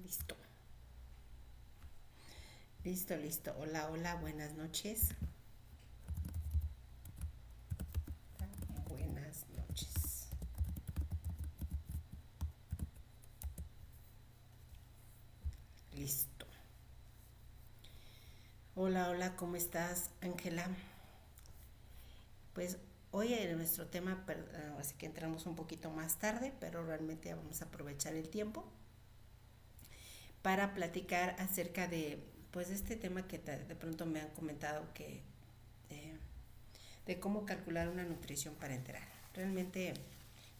Listo. Listo, listo. Hola, hola, buenas noches. Buenas noches. Listo. Hola, hola, ¿cómo estás, Ángela? Pues hoy en nuestro tema, así que entramos un poquito más tarde, pero realmente vamos a aprovechar el tiempo para platicar acerca de, pues, este tema que de pronto me han comentado eh, de cómo calcular una nutrición parenteral. Realmente,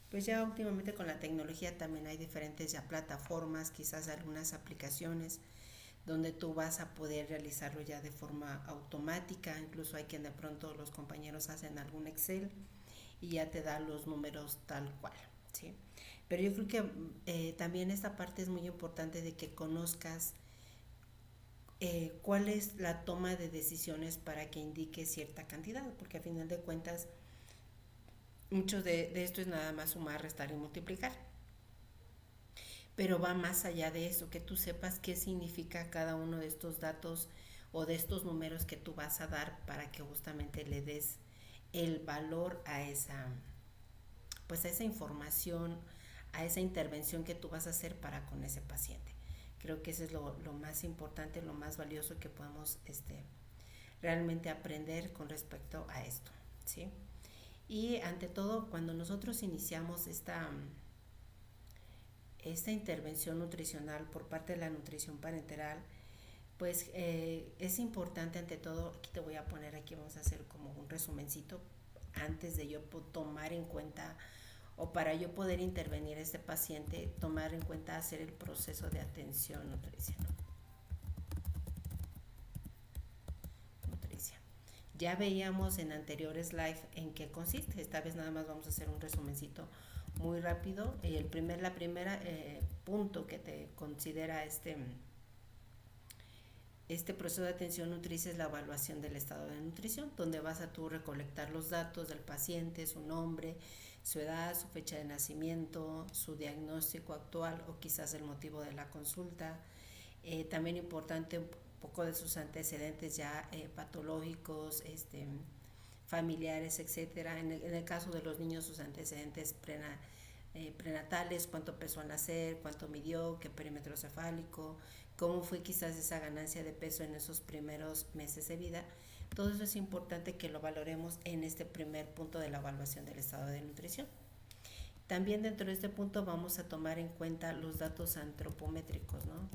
pues ya últimamente con la tecnología también hay diferentes ya plataformas, quizás algunas aplicaciones donde tú vas a poder realizarlo ya de forma automática. Incluso hay quien de pronto los compañeros hacen algún Excel y ya te da los números tal cual, ¿sí? Pero yo creo que también esta parte es muy importante de que conozcas cuál es la toma de decisiones para que indique cierta cantidad, porque a final de cuentas mucho de esto es nada más sumar, restar y multiplicar. Pero va más allá de eso, que tú sepas qué significa cada uno de estos datos o de estos números que tú vas a dar para que justamente le des el valor a esa, pues a esa información, a esa intervención que tú vas a hacer para con ese paciente. Creo que eso es lo más importante, lo más valioso que podemos realmente aprender con respecto a esto, ¿sí? Y ante todo, cuando nosotros iniciamos esta intervención nutricional por parte de la nutrición parenteral, pues es importante ante todo, aquí te voy a poner, aquí vamos a hacer como un resumencito antes de yo tomar en cuenta o para yo poder intervenir a este paciente, tomar en cuenta hacer el proceso de atención nutricional. nutricia. Ya veíamos en anteriores live en qué consiste, esta vez nada más vamos a hacer un resumencito muy rápido. La primera punto que te considera este proceso de atención nutricia es la evaluación del estado de nutrición, donde vas a tú recolectar los datos del paciente, su nombre, su edad, su fecha de nacimiento, su diagnóstico actual o quizás el motivo de la consulta. También importante un poco de sus antecedentes ya patológicos, familiares, etcétera. En el caso de los niños, sus antecedentes prenatales, cuánto pesó al nacer, cuánto midió, qué perímetro cefálico, cómo fue quizás esa ganancia de peso en esos primeros meses de vida. Todo eso es importante que lo valoremos en este primer punto de la evaluación del estado de nutrición. También dentro de este punto vamos a tomar en cuenta los datos antropométricos, ¿no?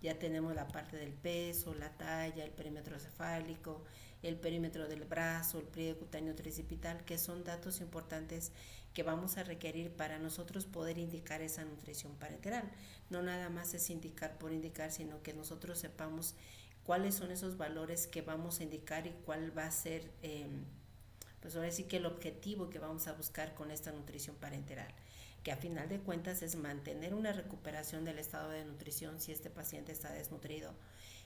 Ya tenemos la parte del peso, la talla, el perímetro cefálico, el perímetro del brazo, el pliegue cutáneo tricipital, que son datos importantes que vamos a requerir para nosotros poder indicar esa nutrición parenteral. No nada más es indicar por indicar, sino que nosotros sepamos cuáles son esos valores que vamos a indicar y cuál va a ser, pues ahora sí que el objetivo que vamos a buscar con esta nutrición parenteral, que a final de cuentas es mantener una recuperación del estado de nutrición si este paciente está desnutrido.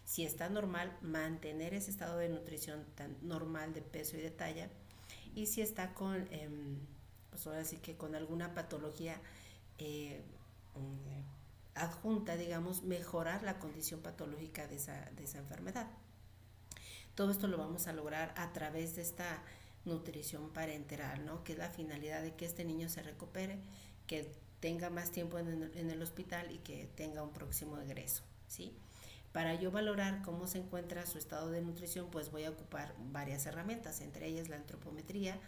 Si está normal, mantener ese estado de nutrición tan normal de peso y de talla. Y si está con, pues ahora sí que con alguna patología adjunta, digamos, mejorar la condición patológica de esa enfermedad. Todo esto lo vamos a lograr a través de esta nutrición parenteral, ¿no? Que es la finalidad de que este niño se recupere, que tenga más tiempo en el hospital y que tenga un próximo egreso, ¿sí? Para yo valorar cómo se encuentra su estado de nutrición, pues voy a ocupar varias herramientas, entre ellas la antropometría,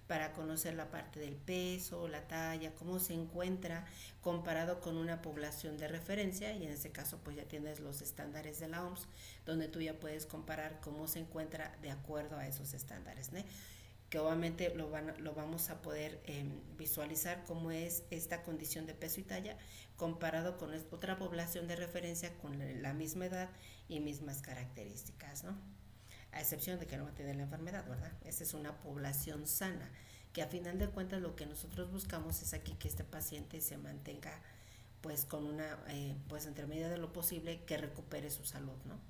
para conocer la parte del peso, la talla, cómo se encuentra comparado con una población de referencia, y en este caso pues ya tienes los estándares de la OMS, donde tú ya puedes comparar cómo se encuentra de acuerdo a esos estándares, ¿no? Que obviamente lo vamos a poder visualizar cómo es esta condición de peso y talla comparado con otra población de referencia con la misma edad y mismas características, ¿no? A excepción de que no va a tener la enfermedad, ¿verdad? Esta es una población sana, que a final de cuentas lo que nosotros buscamos es aquí que este paciente se mantenga pues con una, pues entre medida de lo posible, que recupere su salud, ¿no?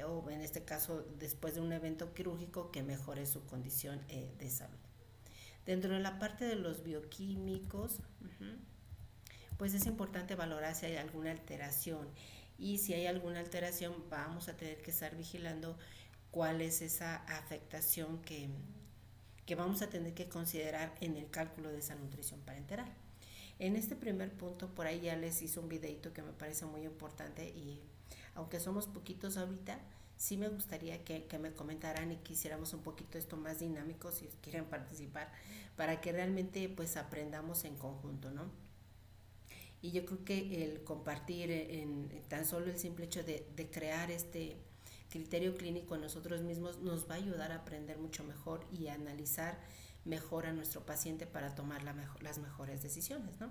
O en este caso después de un evento quirúrgico que mejore su condición de salud. Dentro de la parte de los bioquímicos, pues es importante valorar si hay alguna alteración. Y si hay alguna alteración, vamos a tener que estar vigilando cuál es esa afectación que vamos a tener que considerar en el cálculo de esa nutrición parenteral. En este primer punto, por ahí ya les hice un videito que me parece muy importante y aunque somos poquitos ahorita, sí me gustaría que me comentaran y que hiciéramos un poquito esto más dinámico si quieren participar, para que realmente pues aprendamos en conjunto, ¿no? Y yo creo que el compartir en tan solo el simple hecho de crear este criterio clínico en nosotros mismos nos va a ayudar a aprender mucho mejor y a analizar mejor a nuestro paciente para tomar las mejores decisiones, ¿no?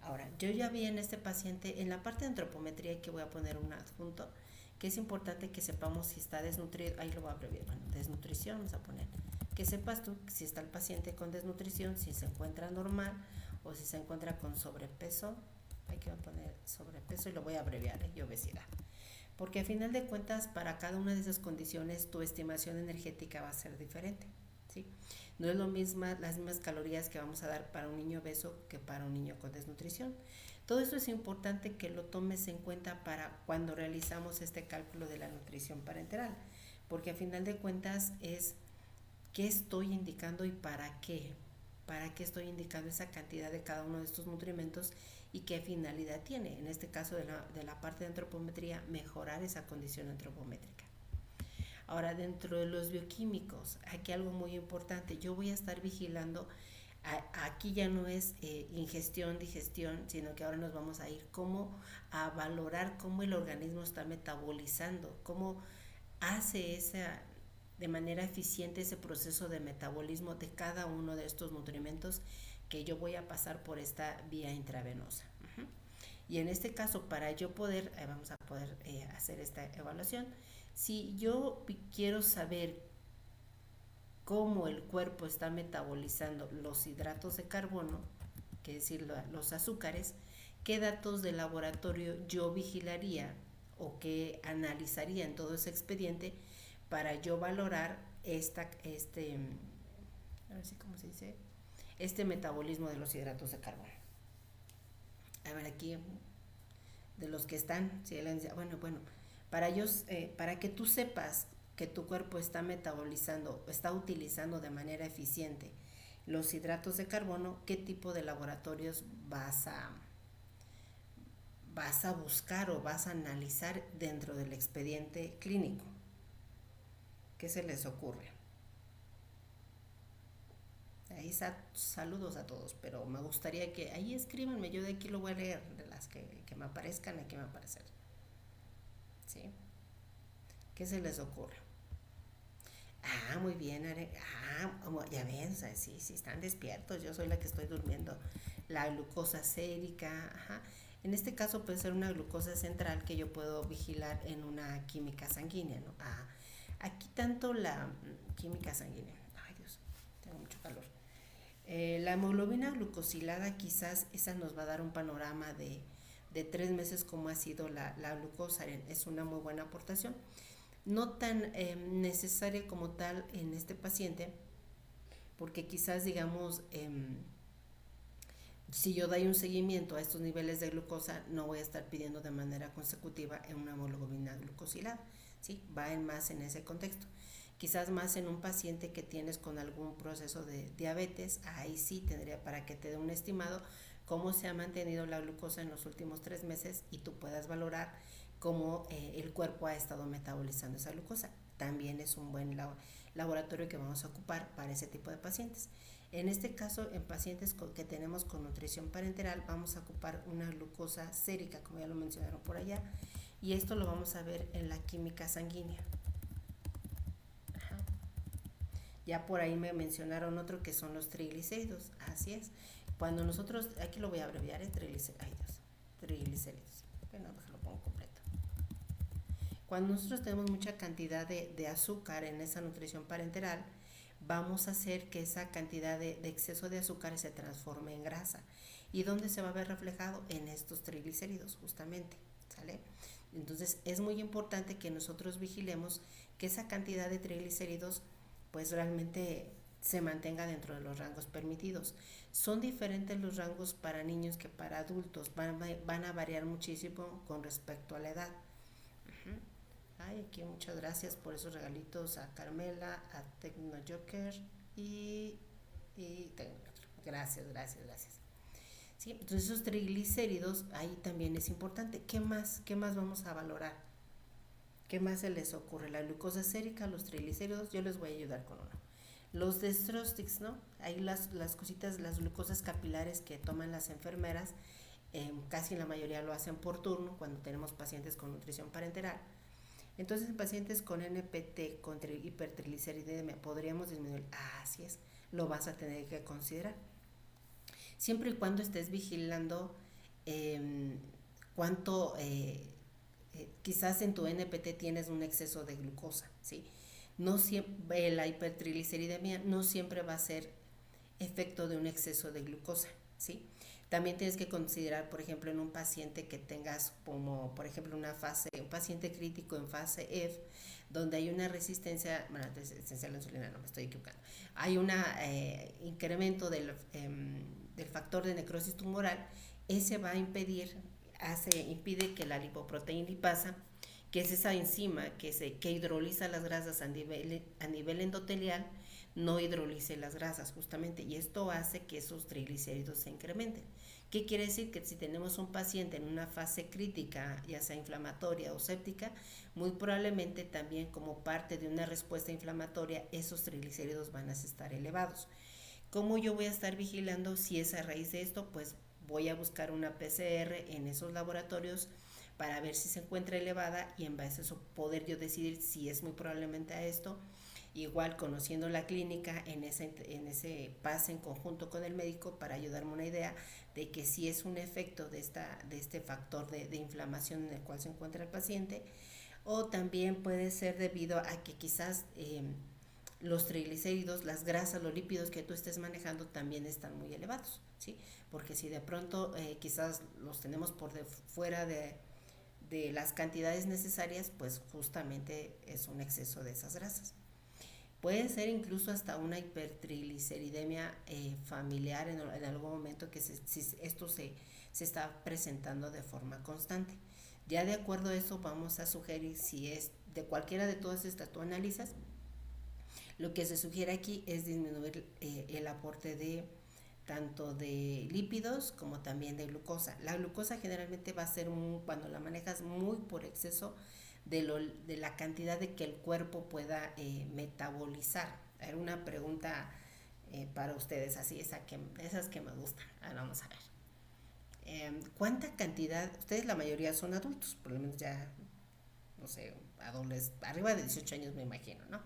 Ahora, yo ya vi en este paciente, en la parte de antropometría, que voy a poner un adjunto, que es importante que sepamos si está desnutrido, ahí lo voy a abreviar, bueno, desnutrición vamos a poner, que sepas tú si está el paciente con desnutrición, si se encuentra normal o si se encuentra con sobrepeso, hay que poner sobrepeso y lo voy a abreviar, y obesidad. Porque a final de cuentas, para cada una de esas condiciones, tu estimación energética va a ser diferente, ¿sí? No es lo mismo las mismas calorías que vamos a dar para un niño obeso que para un niño con desnutrición. Todo esto es importante que lo tomes en cuenta para cuando realizamos este cálculo de la nutrición parenteral, porque a final de cuentas es qué estoy indicando y para qué estoy indicando esa cantidad de cada uno de estos nutrimentos y qué finalidad tiene. En este caso de la parte de antropometría, mejorar esa condición antropométrica. Ahora, dentro de los bioquímicos, aquí algo muy importante, yo voy a estar vigilando, aquí ya no es ingestión, digestión, sino que ahora nos vamos a ir a valorar cómo el organismo está metabolizando, cómo hace de manera eficiente ese proceso de metabolismo de cada uno de estos nutrimentos que yo voy a pasar por esta vía intravenosa. Y en este caso, para yo vamos a poder hacer esta evaluación, si yo quiero saber cómo el cuerpo está metabolizando los hidratos de carbono, que es decir, los azúcares, qué datos de laboratorio yo vigilaría o qué analizaría en todo ese expediente para yo valorar a ver si cómo se dice, este metabolismo de los hidratos de carbono. A ver aquí, de los que están, si él dice, bueno, para que tú sepas que tu cuerpo está metabolizando, está utilizando de manera eficiente los hidratos de carbono, ¿qué tipo de laboratorios vas a buscar o vas a analizar dentro del expediente clínico? ¿Qué se les ocurre? Ahí saludos a todos, pero me gustaría que ahí escríbanme, yo de aquí lo voy a leer, de las que me aparezcan, aquí me va a aparecer. ¿Sí? ¿Qué se les ocurre? Ah, muy bien, ya ven, sí, están despiertos, yo soy la que estoy durmiendo. La glucosa sérica, ajá. En este caso puede ser una glucosa central que yo puedo vigilar en una química sanguínea, ¿no? Aquí tanto la química sanguínea, ay Dios, tengo mucho calor. La hemoglobina glucosilada, quizás esa nos va a dar un panorama de 3 meses como ha sido la glucosa, es una muy buena aportación. No tan necesaria como tal en este paciente, porque quizás digamos, si yo doy un seguimiento a estos niveles de glucosa, no voy a estar pidiendo de manera consecutiva en una hemoglobina glucosilada, ¿sí? Va más en ese contexto. Quizás más en un paciente que tienes con algún proceso de diabetes, ahí sí tendría para que te dé un estimado cómo se ha mantenido la glucosa en los últimos 3 meses y tú puedas valorar cómo el cuerpo ha estado metabolizando esa glucosa. También es un buen laboratorio que vamos a ocupar para ese tipo de pacientes. En este caso, en pacientes que tenemos con nutrición parenteral, vamos a ocupar una glucosa sérica, como ya lo mencionaron por allá, y esto lo vamos a ver en la química sanguínea. Ajá. Ya por ahí me mencionaron otro que son los triglicéridos, así es. Cuando nosotros, aquí lo voy a abreviar, triglicéridos, bueno, lo pongo completo. Cuando nosotros tenemos mucha cantidad de azúcar en esa nutrición parenteral, vamos a hacer que esa cantidad de exceso de azúcar se transforme en grasa. ¿Y dónde se va a ver reflejado? En estos triglicéridos, justamente, ¿sale? Entonces es muy importante que nosotros vigilemos que esa cantidad de triglicéridos pues realmente se mantenga dentro de los rangos permitidos. Son diferentes los rangos para niños que para adultos, van a variar muchísimo con respecto a la edad. Ay, aquí muchas gracias por esos regalitos a Carmela, a Tecno Joker y gracias. Sí, entonces esos triglicéridos ahí también es importante. ¿Qué más vamos a valorar? ¿Qué más se les ocurre? La glucosa sérica, los triglicéridos, yo les voy a ayudar con uno. Los dextrostics, ¿no? Ahí las cositas, las glucosas capilares que toman las enfermeras, casi la mayoría lo hacen por turno cuando tenemos pacientes con nutrición parenteral. Entonces, en pacientes con NPT, con hipertrigliceridemia, podríamos disminuir. Así es, lo vas a tener que considerar. Siempre y cuando estés vigilando cuánto, quizás en tu NPT tienes un exceso de glucosa, ¿sí? No siempre, la hipertrigliceridemia no siempre va a ser efecto de un exceso de glucosa, ¿sí? También tienes que considerar, por ejemplo, en un paciente que tengas como, por ejemplo, un paciente crítico en fase F, donde hay una resistencia, bueno, resistencia a la insulina, no me estoy equivocando, hay un incremento del factor de necrosis tumoral, ese va a impide que la lipoproteína lipasa, que es esa enzima que hidroliza las grasas a nivel endotelial, no hidrolice las grasas justamente, y esto hace que esos triglicéridos se incrementen. ¿Qué quiere decir? Que si tenemos un paciente en una fase crítica, ya sea inflamatoria o séptica, muy probablemente también como parte de una respuesta inflamatoria, esos triglicéridos van a estar elevados. ¿Cómo yo voy a estar vigilando si es a raíz de esto? Pues voy a buscar una PCR en esos laboratorios para ver si se encuentra elevada y en base a eso poder yo decidir si es muy probablemente a esto. Igual conociendo la clínica en ese pase en conjunto con el médico para ayudarme una idea de que si es un efecto de este factor de inflamación en el cual se encuentra el paciente, o también puede ser debido a que quizás los triglicéridos, las grasas, los lípidos que tú estés manejando también están muy elevados, ¿sí? Porque si de pronto quizás los tenemos por fuera de las cantidades necesarias, pues justamente es un exceso de esas grasas. Puede ser incluso hasta una hipertrigliceridemia familiar en algún momento que si esto se está presentando de forma constante. Ya de acuerdo a eso vamos a sugerir, si es de cualquiera de todas estas tú analizas, lo que se sugiere aquí es disminuir el aporte de tanto de lípidos como también de glucosa. La glucosa generalmente va a ser cuando la manejas muy por exceso de la cantidad de que el cuerpo pueda metabolizar. Era una pregunta para ustedes, así esas que me gustan. Ahora vamos a ver. ¿Cuánta cantidad? Ustedes la mayoría son adultos, por lo menos ya, no sé, arriba de 18 años me imagino, ¿no?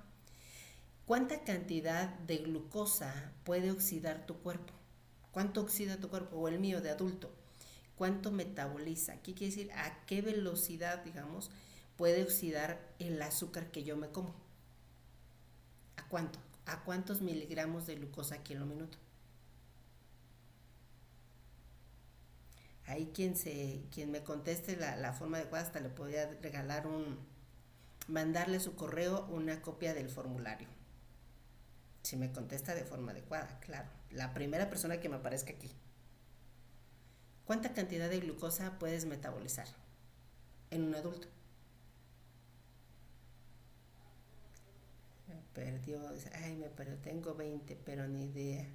¿Cuánta cantidad de glucosa puede oxidar tu cuerpo? ¿Cuánto oxida tu cuerpo? O el mío de adulto. ¿Cuánto metaboliza? ¿Qué quiere decir? ¿A qué velocidad, digamos, puede oxidar el azúcar que yo me como? ¿A cuánto? ¿A cuántos miligramos de glucosa kilo minuto? Ahí quien me conteste la forma adecuada, hasta le podría regalar mandarle su correo una copia del formulario. Si me contesta de forma adecuada, claro. La primera persona que me aparezca aquí. ¿Cuánta cantidad de glucosa puedes metabolizar en un adulto? Me perdió, tengo 20, pero ni idea.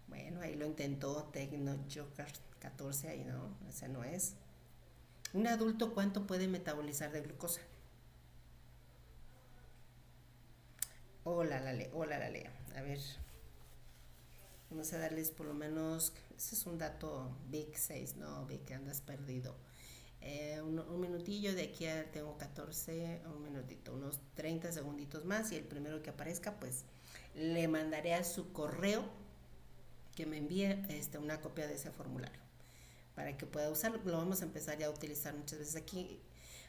Bueno, ahí lo intentó Tecno Joker 14, ahí no, ese no es. ¿Un adulto cuánto puede metabolizar de glucosa? Hola, Lea. A ver, vamos a darles por lo menos, ese es un dato Big 6, no, Big, andas perdido. Un minutillo, de aquí tengo 14, un minutito, unos 30 segunditos más, y el primero que aparezca, pues le mandaré a su correo que me envíe una copia de ese formulario para que pueda usarlo. Lo vamos a empezar ya a utilizar muchas veces aquí.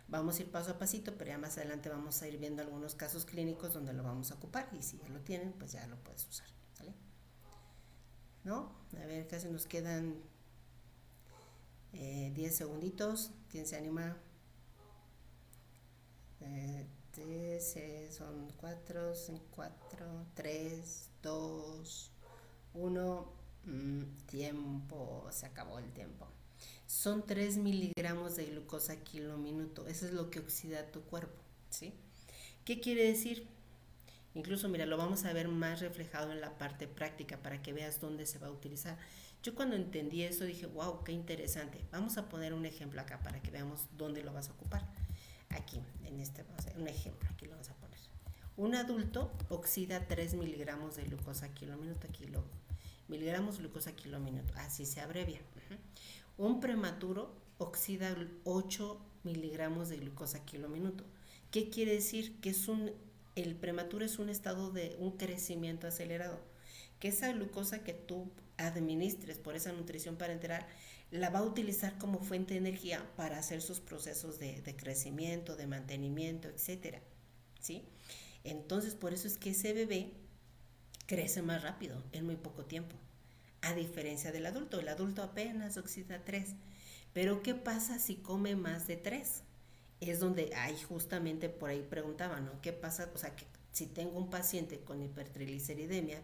Vamos a ir paso a pasito, pero ya más adelante vamos a ir viendo algunos casos clínicos donde lo vamos a ocupar, y si ya lo tienen, pues ya lo puedes usar, ¿vale? ¿No? A ver, casi nos quedan 10 segunditos. ¿Quién se anima? Son 4, 4, 3, 2, 1. Tiempo, se acabó el tiempo. Son 3 miligramos de glucosa kilo minuto. Eso es lo que oxida tu cuerpo, ¿sí? ¿Qué quiere decir? Incluso, mira, lo vamos a ver más reflejado en la parte práctica para que veas dónde se va a utilizar. Yo cuando entendí eso dije, wow, qué interesante. Vamos a poner un ejemplo acá para que veamos dónde lo vas a ocupar. Aquí, en este, vamos a ver, un ejemplo, aquí lo vamos a poner. Un adulto oxida 3 miligramos de glucosa kilo minuto, miligramos de glucosa kilo minuto, así se abrevia. Un prematuro oxida 8 miligramos de glucosa kilo minuto. ¿Qué quiere decir? Que el prematuro es un estado de un crecimiento acelerado, que esa glucosa que tú administres por esa nutrición parenteral la va a utilizar como fuente de energía para hacer sus procesos de crecimiento, de mantenimiento, etcétera, ¿sí? Entonces, por eso es que ese bebé crece más rápido en muy poco tiempo, a diferencia del adulto. El adulto apenas oxida 3, pero ¿qué pasa si come más de 3? Es donde ahí justamente por ahí preguntaban, ¿no? ¿Qué pasa? O sea, que si tengo un paciente con hipertrigliceridemia,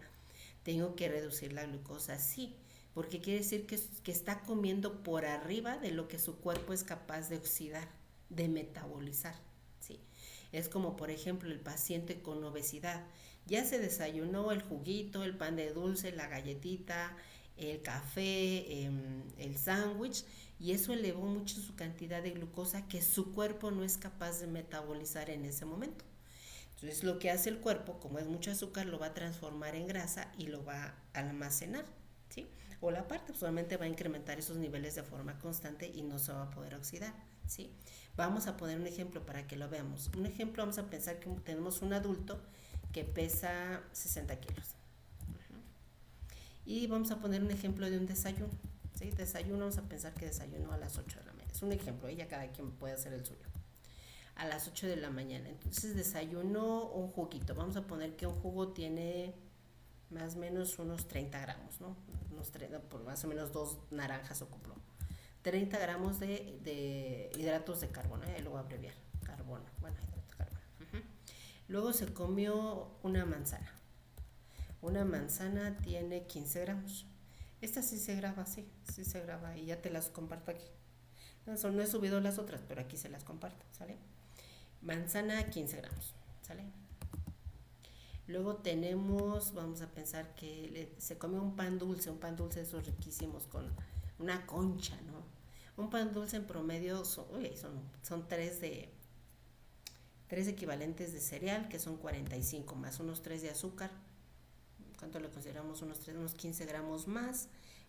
tengo que reducir la glucosa, sí, porque quiere decir que está comiendo por arriba de lo que su cuerpo es capaz de oxidar, de metabolizar, ¿sí? Es como, por ejemplo, el paciente con obesidad. Ya se desayunó el juguito, el pan de dulce, la galletita, el café, el sándwich, y eso elevó mucho su cantidad de glucosa que su cuerpo no es capaz de metabolizar en ese momento. Entonces lo que hace el cuerpo, como es mucho azúcar, lo va a transformar en grasa y lo va a almacenar, ¿sí? O la parte solamente va a incrementar esos niveles de forma constante y no se va a poder oxidar, ¿sí? Vamos a poner un ejemplo para que lo veamos. Un ejemplo, vamos a pensar que tenemos un adulto que pesa 60 kilos. Y vamos a poner un ejemplo de un desayuno, ¿sí? Desayuno, vamos a pensar que desayunó a las 8 de la mañana. Es un ejemplo, ya cada quien puede hacer el suyo. A las 8 de la mañana. Entonces desayunó un juguito. Vamos a poner que un jugo tiene más o menos unos 30 gramos, ¿no? Por más o menos 2 naranjas ocupó. 30 gramos de hidratos de carbono, lo voy a abreviar. Carbono, bueno, hidratos de carbono. Luego se comió una manzana. Una manzana tiene 15 gramos. Esta sí se graba, sí se graba y ya te las comparto aquí. No he subido las otras, pero aquí se las comparto, ¿sale? Manzana 15 gramos, ¿sale? Luego tenemos, vamos a pensar que se come un pan dulce de esos riquísimos con una concha, ¿no? Un pan dulce en promedio son 3 equivalentes de cereal, que son 45, más unos 3 de azúcar. ¿Cuánto le consideramos? Unos 15 gramos más,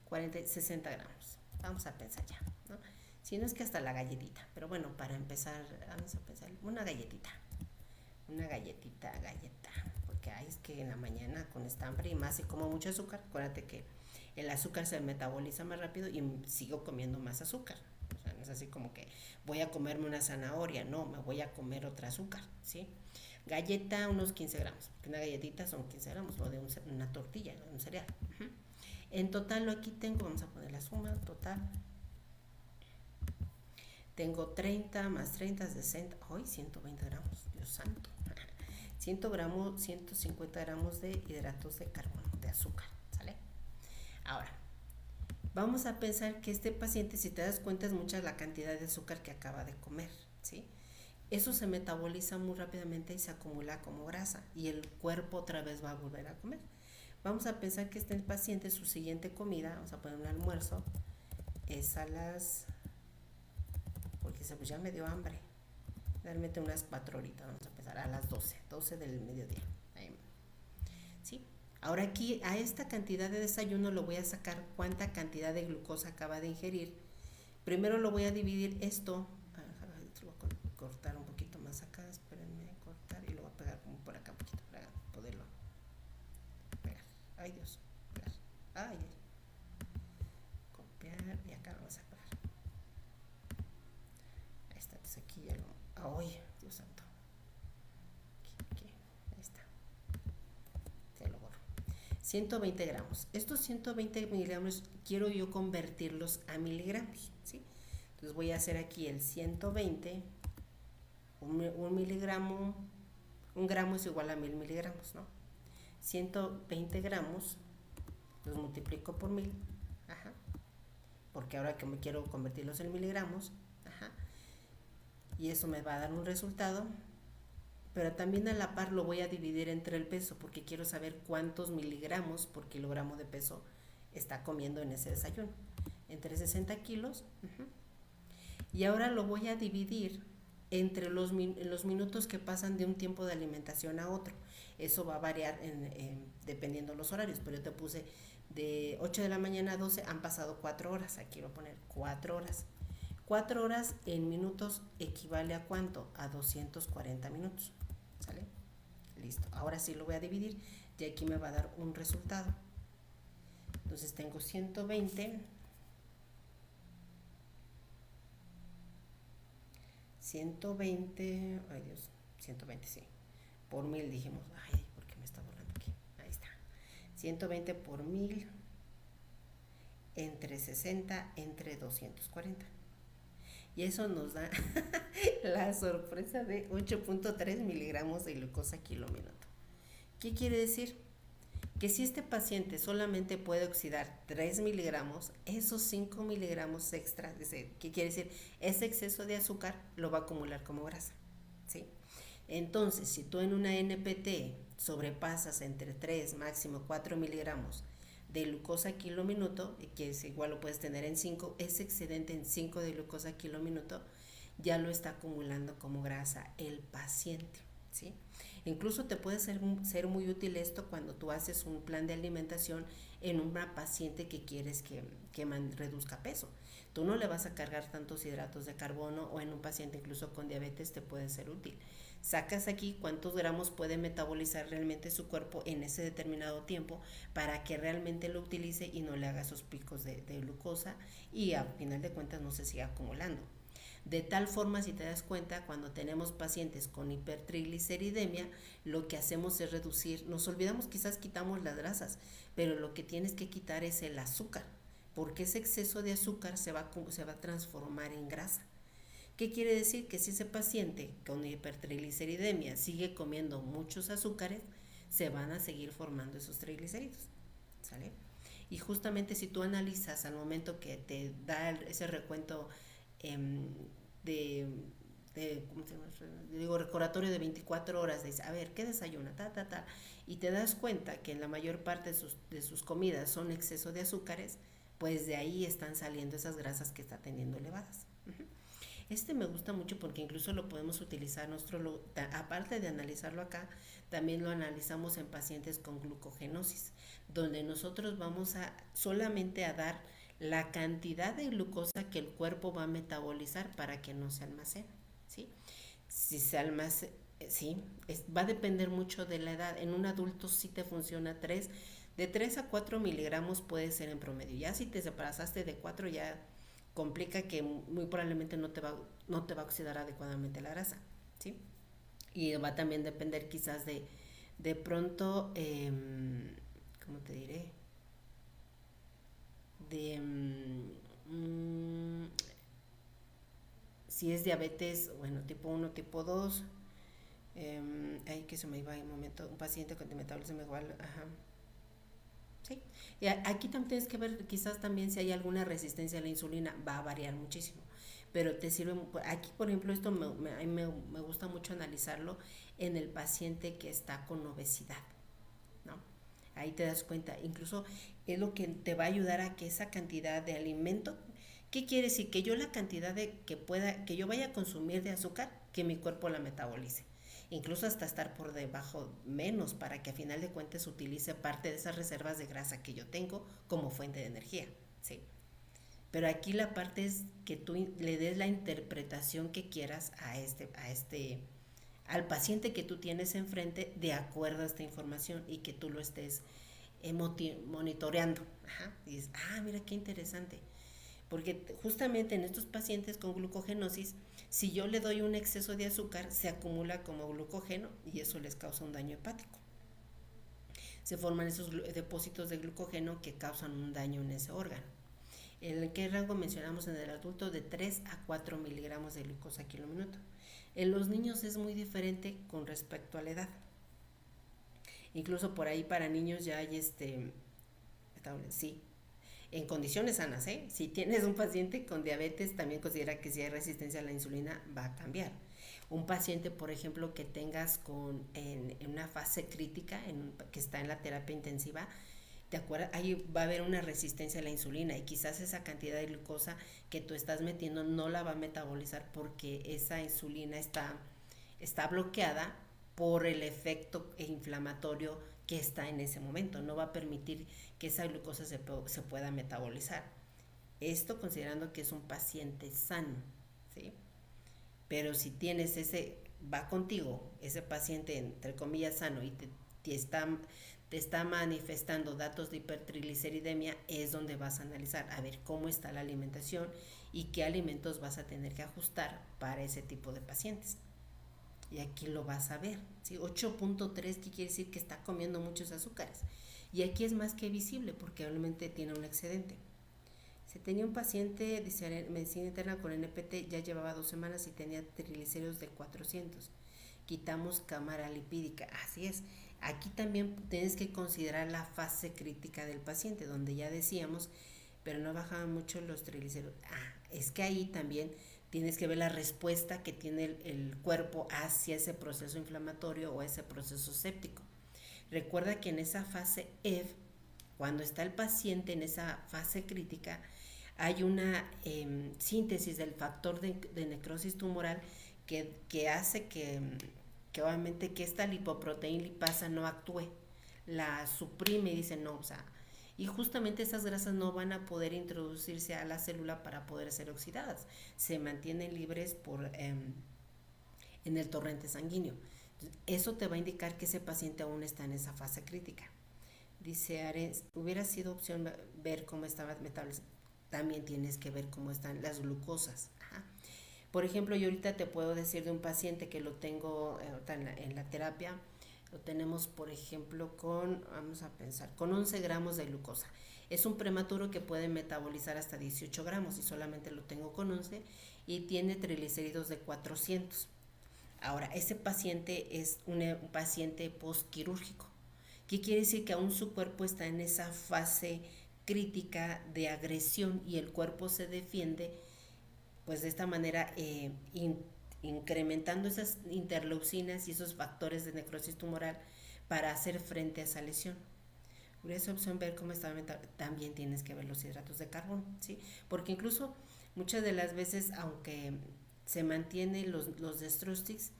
60 gramos. Vamos a pensar ya, ¿no? Si no es que hasta la galletita, pero bueno, para empezar, vamos a pensar una galletita, galleta, porque es que en la mañana con esta hambre y más si como mucho azúcar, acuérdate que el azúcar se metaboliza más rápido y sigo comiendo más azúcar. O sea, no es así como que voy a comerme una zanahoria, no, me voy a comer otra azúcar, ¿sí? Galleta, unos 15 gramos, porque una galletita son 15 gramos, o de una tortilla, ¿no? Un cereal. En total, lo aquí tengo, vamos a poner la suma total. Tengo 30 más 30, 60, hoy 120 gramos, Dios santo. 150 gramos de hidratos de carbono, de azúcar, ¿sale? Ahora, vamos a pensar que este paciente, si te das cuenta, es mucha la cantidad de azúcar que acaba de comer, ¿sí? Eso se metaboliza muy rápidamente y se acumula como grasa y el cuerpo otra vez va a volver a comer. Vamos a pensar que este paciente, su siguiente comida, vamos a poner un almuerzo, es a las... porque pues ya me dio hambre. Realmente unas 4 horitas, vamos a empezar a las 12 del mediodía. ¿Sí? Ahora aquí a esta cantidad de desayuno lo voy a sacar cuánta cantidad de glucosa acaba de ingerir. Primero lo voy a dividir esto. Lo voy a cortar un poquito más acá, espérenme, cortar y lo voy a pegar como por acá un poquito para poderlo pegar. Ay Dios, pegar. Ay, copiar y acá vamos a pegar. Ahí está, entonces aquí ya lo... ¡Ay, Dios santo! Aquí, ahí está. Se lo borro. 120 gramos. Estos 120 miligramos quiero yo convertirlos a miligramos, ¿sí? Entonces voy a hacer aquí el 120, un miligramo Un gramo es igual a 1000 miligramos, ¿no? 120 gramos los multiplico por 1000, ajá, porque ahora que me quiero convertirlos en miligramos, ajá, y eso me va a dar un resultado, pero también a la par lo voy a dividir entre el peso, porque quiero saber cuántos miligramos por kilogramo de peso está comiendo en ese desayuno, entre 60 kilos, uh-huh. Y ahora lo voy a dividir entre los minutos que pasan de un tiempo de alimentación a otro. Eso va a variar dependiendo de los horarios, pero yo te puse de 8 de la mañana a 12, han pasado 4 horas, aquí voy a poner 4 horas. 4 horas en minutos equivale a ¿cuánto? A 240 minutos, ¿sale? Listo, ahora sí lo voy a dividir y aquí me va a dar un resultado. Entonces tengo 120 ay Dios, 120 sí, por 1000 dijimos, ay, ¿por qué me está volando aquí? Ahí está, 120 por 1000 entre 60 entre 240. Y eso nos da la sorpresa de 8.3 miligramos de glucosa kilo minuto. ¿Qué quiere decir? Que si este paciente solamente puede oxidar 3 miligramos, esos 5 miligramos extra, ¿qué quiere decir? Ese exceso de azúcar lo va a acumular como grasa, ¿sí? Entonces, si tú en una NPT sobrepasas entre 3, máximo 4 miligramos de glucosa kilo minuto, que es igual lo puedes tener en 5, ese excedente en 5 de glucosa kilo minuto ya lo está acumulando como grasa el paciente, ¿sí? Incluso te puede ser muy útil esto cuando tú haces un plan de alimentación en una paciente que quieres que reduzca peso. Tú no le vas a cargar tantos hidratos de carbono, o en un paciente incluso con diabetes te puede ser útil. Sacas aquí cuántos gramos puede metabolizar realmente su cuerpo en ese determinado tiempo para que realmente lo utilice y no le haga esos picos de glucosa y a final de cuentas no se siga acumulando. De tal forma, si te das cuenta, cuando tenemos pacientes con hipertrigliceridemia, lo que hacemos es reducir, nos olvidamos, quizás quitamos las grasas, pero lo que tienes que quitar es el azúcar, porque ese exceso de azúcar se va a transformar en grasa. ¿Qué quiere decir? Que si ese paciente con hipertrigliceridemia sigue comiendo muchos azúcares, se van a seguir formando esos triglicéridos, ¿sale? Y justamente si tú analizas al momento que te da ese recuento de ¿cómo se llama? Digo, recordatorio de 24 horas, de a ver, ¿qué desayuna? Y te das cuenta que en la mayor parte de sus comidas son exceso de azúcares, pues de ahí están saliendo esas grasas que está teniendo elevadas. Me gusta mucho porque incluso lo podemos utilizar aparte de analizarlo acá, también lo analizamos en pacientes con glucogenosis, donde nosotros vamos solamente a dar la cantidad de glucosa que el cuerpo va a metabolizar para que no se almacene, ¿sí? Si se almacena, sí, va a depender mucho de la edad. En un adulto sí te funciona de 3 a 4 miligramos puede ser en promedio. Ya si te pasaste de 4 ya complica que muy probablemente no te va a oxidar adecuadamente la grasa, ¿sí? Y va a también depender quizás de pronto, ¿cómo te diré? Si es diabetes, bueno, tipo 1, tipo 2, ay, que se me iba en un momento, un paciente con metabolismo igual, ajá. Sí, y aquí también tienes que ver quizás también si hay alguna resistencia a la insulina, va a variar muchísimo, pero te sirve, aquí por ejemplo esto a mí me gusta mucho analizarlo en el paciente que está con obesidad, ¿no? Ahí te das cuenta, incluso es lo que te va a ayudar a que esa cantidad de alimento, ¿qué quiere decir? Que yo la cantidad que yo vaya a consumir de azúcar, que mi cuerpo la metabolice. Incluso hasta estar por debajo menos para que a final de cuentas utilice parte de esas reservas de grasa que yo tengo como fuente de energía, ¿sí? Pero aquí la parte es que tú le des la interpretación que quieras al paciente que tú tienes enfrente de acuerdo a esta información y que tú lo estés monitoreando. Ajá. Y dices, mira qué interesante. Porque justamente en estos pacientes con glucogenosis, si yo le doy un exceso de azúcar, se acumula como glucógeno y eso les causa un daño hepático. Se forman esos depósitos de glucógeno que causan un daño en ese órgano. ¿En qué rango mencionamos en el adulto? De 3 a 4 miligramos de glucosa kilo minuto. En los niños es muy diferente con respecto a la edad. Incluso por ahí para niños ya hay sí, en condiciones sanas, ¿eh? Si tienes un paciente con diabetes, también considera que si hay resistencia a la insulina va a cambiar. Un paciente, por ejemplo, que tengas en una fase crítica, que está en la terapia intensiva, ¿te acuerdas? Ahí va a haber una resistencia a la insulina y quizás esa cantidad de glucosa que tú estás metiendo no la va a metabolizar porque esa insulina está bloqueada por el efecto inflamatorio que está en ese momento. No va a permitir que esa glucosa se pueda metabolizar. Esto considerando que es un paciente sano, ¿sí? Pero si tienes va contigo, ese paciente entre comillas sano y te está manifestando datos de hipertrigliceridemia, es donde vas a analizar a ver cómo está la alimentación y qué alimentos vas a tener que ajustar para ese tipo de pacientes. Y aquí lo vas a ver, ¿sí? 8.3, ¿qué quiere decir? Que está comiendo muchos azúcares. Y aquí es más que visible porque obviamente tiene un excedente. Se tenía un paciente, dice medicina interna con NPT, ya llevaba 2 semanas y tenía triglicéridos de 400. Quitamos cámara lipídica, así es. Aquí también tienes que considerar la fase crítica del paciente, donde ya decíamos, pero no bajaban mucho los triglicéridos. Es que ahí también tienes que ver la respuesta que tiene el cuerpo hacia ese proceso inflamatorio o ese proceso séptico. Recuerda que en esa fase F, cuando está el paciente en esa fase crítica, hay una síntesis del factor de necrosis tumoral que hace que obviamente que esta lipoproteína lipasa no actúe, la suprime y dice no, o sea, y justamente esas grasas no van a poder introducirse a la célula para poder ser oxidadas, se mantienen libres en el torrente sanguíneo. Entonces, eso te va a indicar que ese paciente aún está en esa fase crítica. Dice Ares, hubiera sido opción ver cómo estaba metabolizando. También tienes que ver cómo están las glucosas. Ajá. Por ejemplo, yo ahorita te puedo decir de un paciente que lo tengo en la terapia, lo tenemos, por ejemplo, vamos a pensar, con 11 gramos de glucosa. Es un prematuro que puede metabolizar hasta 18 gramos y solamente lo tengo con 11 y tiene triglicéridos de 400. Ahora, ese paciente es un paciente postquirúrgico. ¿Qué quiere decir? Que aún su cuerpo está en esa fase crítica de agresión y el cuerpo se defiende pues de esta manera incrementando esas interleucinas y esos factores de necrosis tumoral para hacer frente a esa lesión. Por esa opción ver cómo está también tienes que ver los hidratos de carbono, ¿sí? Porque incluso muchas de las veces, aunque se mantienen los destructics,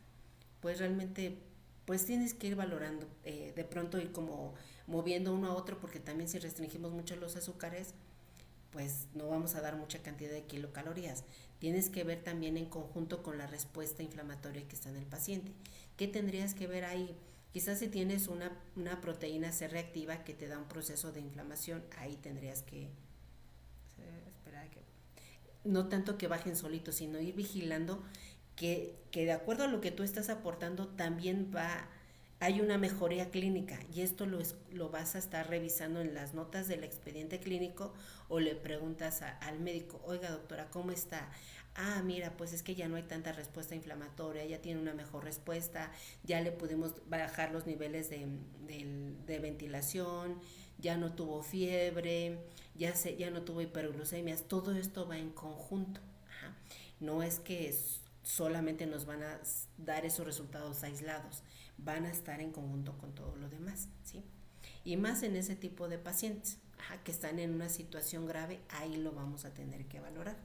pues realmente pues tienes que ir valorando, de pronto ir como moviendo uno a otro, porque también si restringimos mucho los azúcares, pues no vamos a dar mucha cantidad de kilocalorías. Tienes que ver también en conjunto con la respuesta inflamatoria que está en el paciente. ¿Qué tendrías que ver ahí? Quizás si tienes una proteína C reactiva que te da un proceso de inflamación, ahí tendrías que esperar que no tanto que bajen solitos, sino ir vigilando que de acuerdo a lo que tú estás aportando también hay una mejoría clínica y esto lo vas a estar revisando en las notas del expediente clínico o le preguntas al médico, oiga doctora, ¿cómo está? Mira, pues es que ya no hay tanta respuesta inflamatoria, ya tiene una mejor respuesta, ya le pudimos bajar los niveles de ventilación, ya no tuvo fiebre, ya no tuvo hiperglucemias, todo esto va en conjunto. Ajá. No es que solamente nos van a dar esos resultados aislados, van a estar en conjunto con todo lo demás, ¿sí? Y más en ese tipo de pacientes, que están en una situación grave, ahí lo vamos a tener que valorar.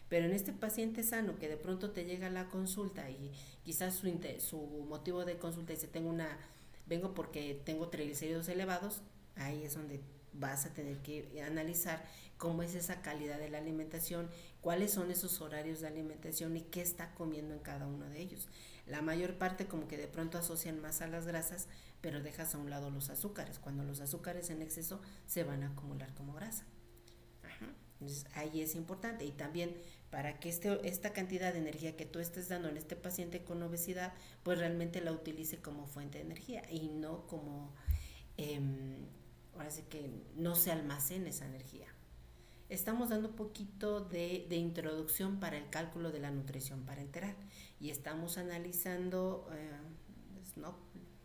Pero en este paciente sano que de pronto te llega a la consulta y quizás su motivo de consulta dice, vengo porque tengo triglicéridos elevados, ahí es donde vas a tener que analizar cómo es esa calidad de la alimentación, cuáles son esos horarios de alimentación y qué está comiendo en cada uno de ellos. La mayor parte como que de pronto asocian más a las grasas, pero dejas a un lado los azúcares. Cuando los azúcares en exceso se van a acumular como grasa. Entonces ahí es importante. Y también para que esta cantidad de energía que tú estés dando en este paciente con obesidad, pues realmente la utilice como fuente de energía y no como, ahora sí que no se almacene esa energía. estamos dando un poquito de introducción para el cálculo de la nutrición parenteral y estamos analizando, no,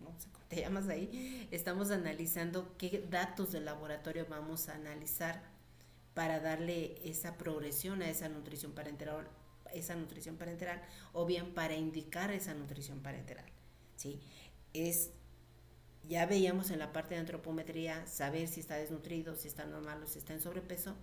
no sé cómo te llamas ahí, estamos analizando qué datos del laboratorio vamos a analizar para darle esa progresión a esa nutrición parenteral o bien para indicar esa nutrición parenteral, ¿sí? Es Ya veíamos en la parte de antropometría saber si está desnutrido, si está normal o si está en sobrepeso.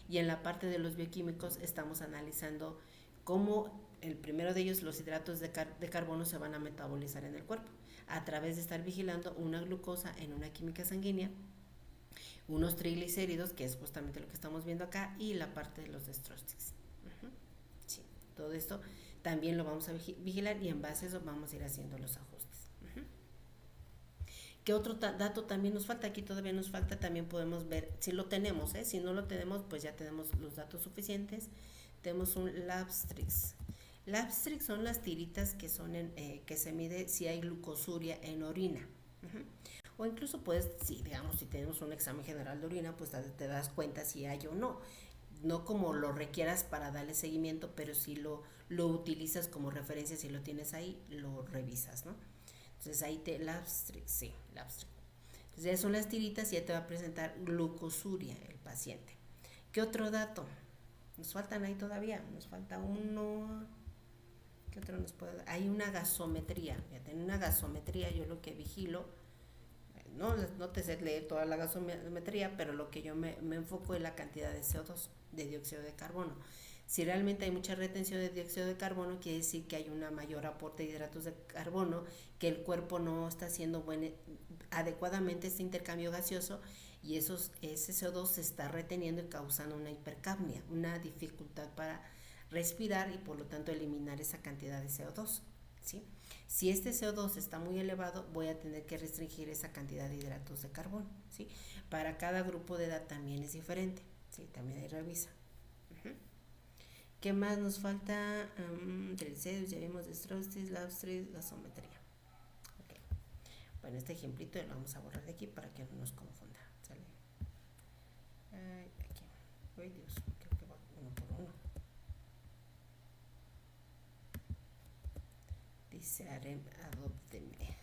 Y en la parte de los bioquímicos estamos analizando cómo el primero de ellos, los hidratos de carbono, se van a metabolizar en el cuerpo a través de estar vigilando una glucosa en una química sanguínea, unos triglicéridos, que es justamente lo que estamos viendo acá, y la parte de los estrósteres. Sí, todo esto también lo vamos a vigilar y en base a eso vamos a ir haciendo los ajustes. ¿Qué otro dato también nos falta? Aquí todavía nos falta, también podemos ver, si lo tenemos, si no lo tenemos, pues ya tenemos los datos suficientes. Tenemos un Labstrix. Labstrix son las tiritas que son que se mide si hay glucosuria en orina. O incluso pues, si digamos, si tenemos un examen general de orina, pues te das cuenta si hay o no. No como lo requieras para darle seguimiento, pero si lo utilizas como referencia, si lo tienes ahí, lo revisas, ¿no? Entonces ahí Labstrix, sí, Labstrix. Entonces ya son las tiritas y ya te va a presentar glucosuria el paciente. ¿Qué otro dato? Nos faltan ahí todavía, nos falta uno. ¿Qué otro nos puede dar? Hay una gasometría. Ya en una gasometría yo lo que vigilo, no te sé leer toda la gasometría, pero lo que yo me enfoco es la cantidad de CO2, de dióxido de carbono. Si realmente hay mucha retención de dióxido de carbono, quiere decir que hay una mayor aporte de hidratos de carbono, que el cuerpo no está haciendo adecuadamente este intercambio gaseoso y ese CO2 se está reteniendo y causando una hipercapnia, una dificultad para respirar y por lo tanto eliminar esa cantidad de CO2, ¿sí? Si este CO2 está muy elevado, voy a tener que restringir esa cantidad de hidratos de carbono, ¿sí? Para cada grupo de edad también es diferente, ¿sí? También ahí revisa. ¿Qué más nos falta? Triglicéridos, ya vimos estrósteres, Labstrix, gasometría. Okay. Bueno, este ejemplito lo vamos a borrar de aquí para que no nos confunda. ¿Sale? Aquí. Ay, Dios, creo que va uno por uno. Dice Arem, adópteme.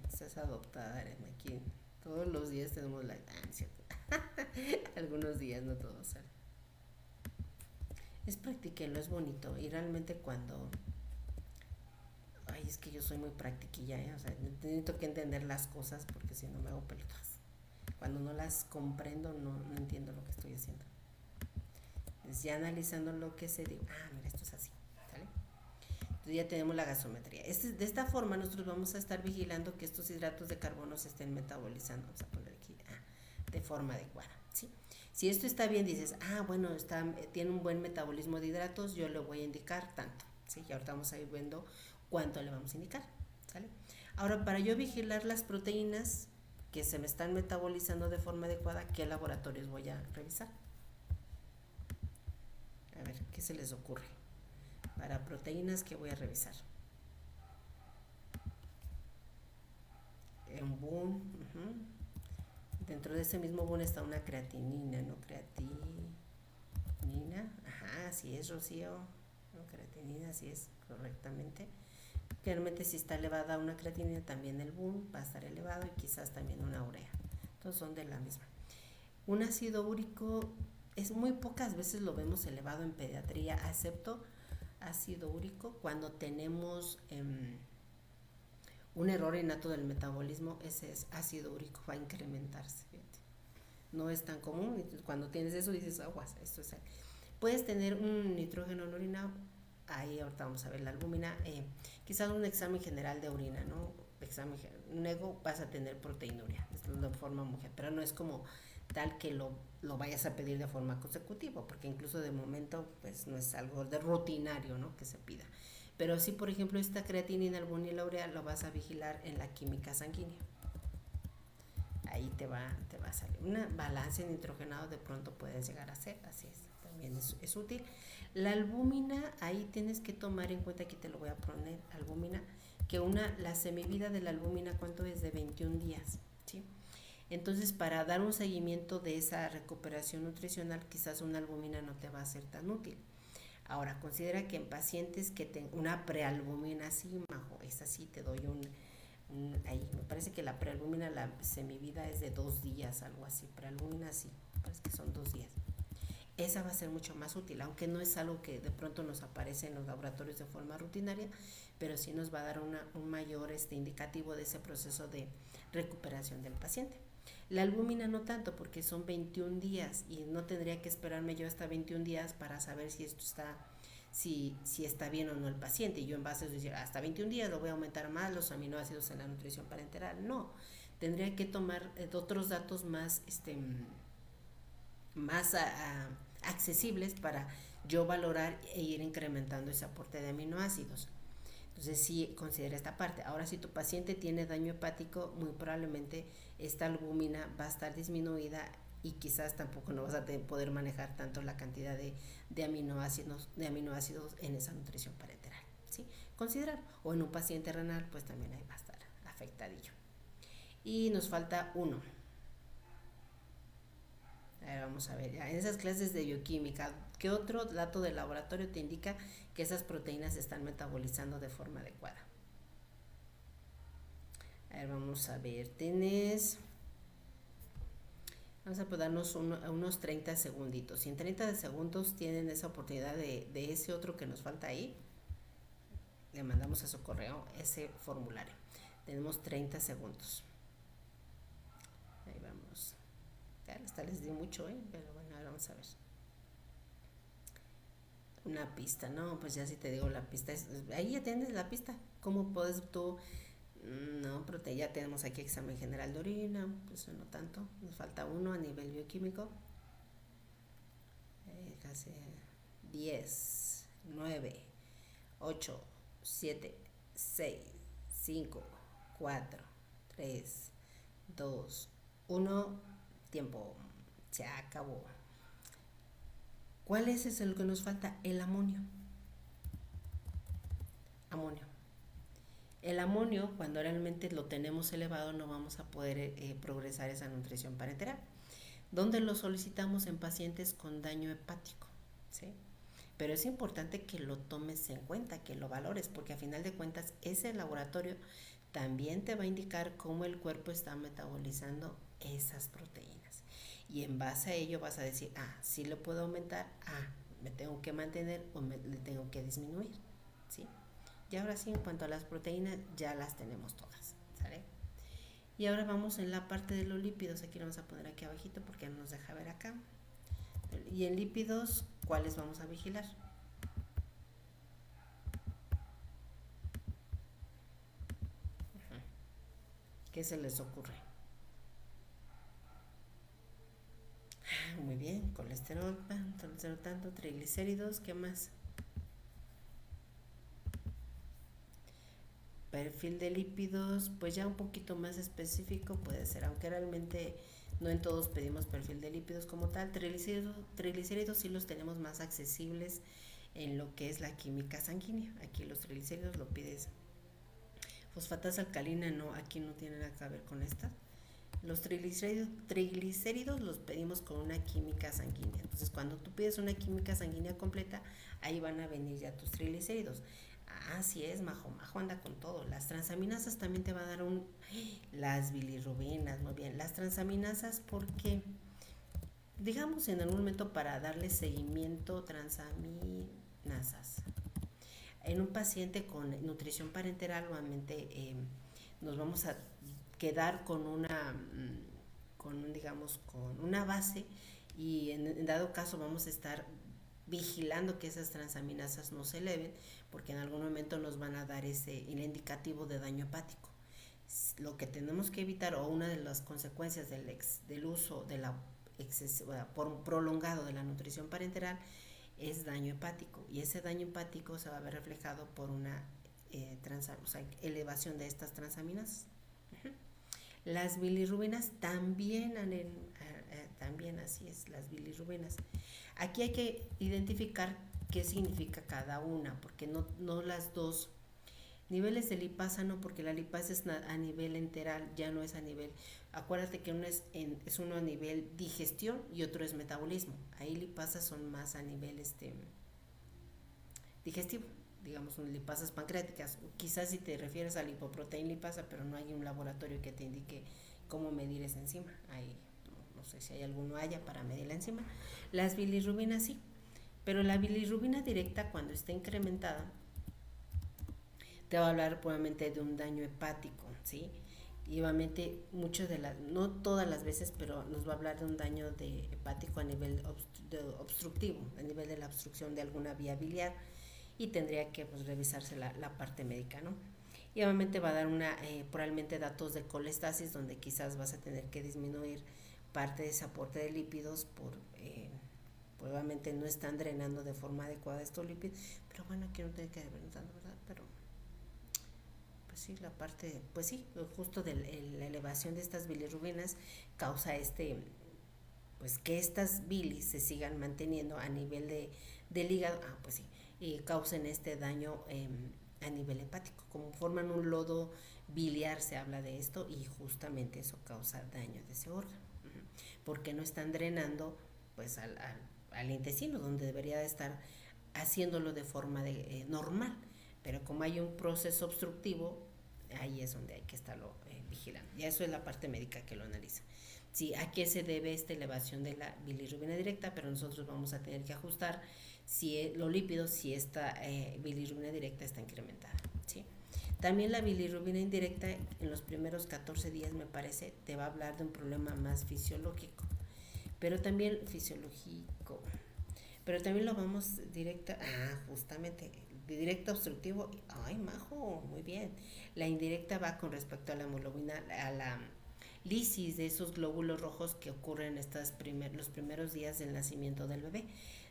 Estás adoptada, Arem, aquí. Todos los días tenemos la ¿cierto? Algunos días, no todos, ¿sale? Es practiquenlo, es bonito. Y realmente cuando... Ay, es que yo soy muy practiquilla, o sea, necesito que entender las cosas porque si no me hago pelotas. Cuando no las comprendo, no entiendo lo que estoy haciendo. Entonces ya analizando lo que se digo, mira, esto es así, ¿sale? Entonces ya tenemos la gasometría. De esta forma nosotros vamos a estar vigilando que estos hidratos de carbono se estén metabolizando. Vamos a poner aquí, de forma adecuada, ¿sí? Si esto está bien, dices, bueno, tiene un buen metabolismo de hidratos, yo le voy a indicar tanto, ¿sí? Y ahorita vamos a ir viendo cuánto le vamos a indicar, ¿sale? Ahora, para yo vigilar las proteínas que se me están metabolizando de forma adecuada, ¿qué laboratorios voy a revisar? A ver, ¿qué se les ocurre? Para proteínas, ¿qué voy a revisar? En BUN, dentro de ese mismo BUN está una creatinina, ¿no? Creatinina, así es, Rocío. No, creatinina, así es, correctamente. Realmente si está elevada una creatinina, también el BUN va a estar elevado y quizás también una urea. Entonces son de la misma. Un ácido úrico, es muy pocas veces lo vemos elevado en pediatría, excepto ácido úrico cuando tenemos un error innato del metabolismo, ese es ácido úrico, va a incrementarse, fíjate. No es tan común, cuando tienes eso dices, aguas, esto es... Puedes tener un nitrógeno en orina, ahí ahorita vamos a ver la albúmina, quizás un examen general de orina, ¿no? Luego vas a tener proteinuria, de forma mujer, pero no es como tal que lo vayas a pedir de forma consecutiva, porque incluso de momento pues no es algo de rutinario, ¿no? Que se pida. Pero sí, por ejemplo, esta creatinina, albúmina y la urea lo vas a vigilar en la química sanguínea. Ahí te va a salir. Una balance nitrogenado de pronto puedes llegar a hacer, así es, también es útil. La albúmina, ahí tienes que tomar en cuenta, aquí te lo voy a poner, albúmina, que la semivida de la albúmina, ¿cuánto es? De 21 días, ¿sí? Entonces, para dar un seguimiento de esa recuperación nutricional, quizás una albúmina no te va a ser tan útil. Ahora, considera que en pacientes que tengan una prealbúmina, sí, Majo, esa sí te doy ahí, me parece que la prealbúmina, la semivida es de 2 días, algo así, prealbúmina sí, parece que son 2 días. Esa va a ser mucho más útil, aunque no es algo que de pronto nos aparece en los laboratorios de forma rutinaria, pero sí nos va a dar un mayor indicativo de ese proceso de recuperación del paciente. La albúmina no tanto, porque son 21 días y no tendría que esperarme yo hasta 21 días para saber si esto está, si está bien o no el paciente. Y yo en base a decir, hasta 21 días lo voy a aumentar más los aminoácidos en la nutrición parenteral. No, tendría que tomar otros datos más, más accesibles para yo valorar e ir incrementando ese aporte de aminoácidos. Entonces sí considera esta parte. Ahora, si tu paciente tiene daño hepático, muy probablemente esta albúmina va a estar disminuida y quizás tampoco no vas a poder manejar tanto la cantidad de aminoácidos en esa nutrición parenteral, ¿sí? Considerar. O en un paciente renal, pues también ahí va a estar afectadillo. Y nos falta uno. Vamos a ver, en esas clases de bioquímica, ¿qué otro dato del laboratorio te indica que esas proteínas se están metabolizando de forma adecuada? A ver, vamos a ver, vamos a darnos unos 30 segunditos. Si en 30 segundos tienen esa oportunidad de ese otro que nos falta ahí, le mandamos a su correo ese formulario. Tenemos 30 segundos. Ahí vamos. Hasta les di mucho, pero bueno, ahora vamos a ver. Una pista, no, pues ya si te digo la pista, ahí ya tienes la pista. ¿Cómo puedes tú? No, pero ya tenemos aquí examen general de orina, pues no tanto, nos falta uno a nivel bioquímico. Casi 10, 9, 8, 7, 6, 5, 4, 3, 2, 1, tiempo, se acabó. ¿Cuál es el que nos falta? El amonio. Amonio. El amonio, cuando realmente lo tenemos elevado, no vamos a poder progresar esa nutrición parenteral. ¿Dónde lo solicitamos? En pacientes con daño hepático, ¿sí? Pero es importante que lo tomes en cuenta, que lo valores, porque a final de cuentas ese laboratorio también te va a indicar cómo el cuerpo está metabolizando esas proteínas. Y en base a ello vas a decir, sí lo puedo aumentar, me tengo que mantener o le tengo que disminuir, ¿sí? Y ahora sí, en cuanto a las proteínas, ya las tenemos todas, ¿sale? Y ahora vamos en la parte de los lípidos. Aquí lo vamos a poner aquí abajito porque no nos deja ver acá. Y en lípidos, ¿cuáles vamos a vigilar? ¿Qué se les ocurre? Muy bien, colesterol tanto, triglicéridos, ¿qué más? Perfil de lípidos, pues ya un poquito más específico puede ser, aunque realmente no en todos pedimos perfil de lípidos como tal. Triglicéridos sí los tenemos más accesibles en lo que es la química sanguínea. Aquí los triglicéridos lo pides. Fosfatasa alcalina no, aquí no tiene nada que ver con esta. Los triglicéridos los pedimos con una química sanguínea. Entonces, cuando tú pides una química sanguínea completa, ahí van a venir ya tus triglicéridos. Así es, Majo anda con todo. Las transaminasas también te va a dar las bilirrubinas, muy bien. Las transaminasas porque, digamos, en algún momento para darle seguimiento, transaminasas. En un paciente con nutrición parenteral, nuevamente nos vamos a quedar con una base y en dado caso vamos a estar vigilando que esas transaminasas no se eleven porque en algún momento nos van a dar ese indicativo de daño hepático. Lo que tenemos que evitar o una de las consecuencias del uso de por prolongado de la nutrición parenteral es daño hepático y ese daño hepático se va a ver reflejado por una elevación de estas transaminasas. Las bilirrubinas también, también así es, las bilirrubinas. Aquí hay que identificar qué significa cada una, porque no las dos Niveles de lipasa no, porque la lipasa es a nivel enteral, ya no es a nivel. Acuérdate que es uno a nivel digestión y otro es metabolismo. Ahí lipasas son más a nivel digestivo, digamos, lipasas pancreáticas. Quizás si te refieres a lipoproteína lipasa, pero no hay un laboratorio que te indique cómo medir esa enzima. Ahí no sé si hay alguno haya para medir la enzima. Las bilirrubinas sí, pero la bilirrubina directa cuando está incrementada te va a hablar probablemente de un daño hepático, ¿sí? Y obviamente no todas las veces, pero nos va a hablar de un daño hepático a nivel obstructivo, a nivel de la obstrucción de alguna vía biliar, y tendría que pues, revisarse la parte médica, ¿no? Y obviamente va a dar probablemente datos de colestasis, donde quizás vas a tener que disminuir parte de ese aporte de lípidos obviamente no están drenando de forma adecuada estos lípidos, pero bueno, aquí no tiene que drenando, ¿verdad? Pero pues sí, la parte, pues sí, justo de la elevación de estas bilirrubinas causa pues que estas bilis se sigan manteniendo a nivel del hígado, pues sí, y causen este daño a nivel hepático. Como forman un lodo biliar, se habla de esto, y justamente eso causa daño de ese órgano, porque no están drenando pues al intestino, donde debería de estar haciéndolo de forma normal, pero como hay un proceso obstructivo, ahí es donde hay que estarlo vigilando. Y eso es la parte médica que lo analiza. Sí, ¿a qué se debe esta elevación de la bilirrubina directa? Pero nosotros vamos a tener que ajustar los lípidos si esta bilirrubina directa está incrementada, ¿sí? También la bilirrubina indirecta en los primeros 14 días, me parece, te va a hablar de un problema más fisiológico, pero también fisiológico, pero también lo vamos directa, justamente, directa obstructivo, ay, majo, muy bien. La indirecta va con respecto a la hemoglobina, a la lisis de esos glóbulos rojos que ocurren los primeros días del nacimiento del bebé.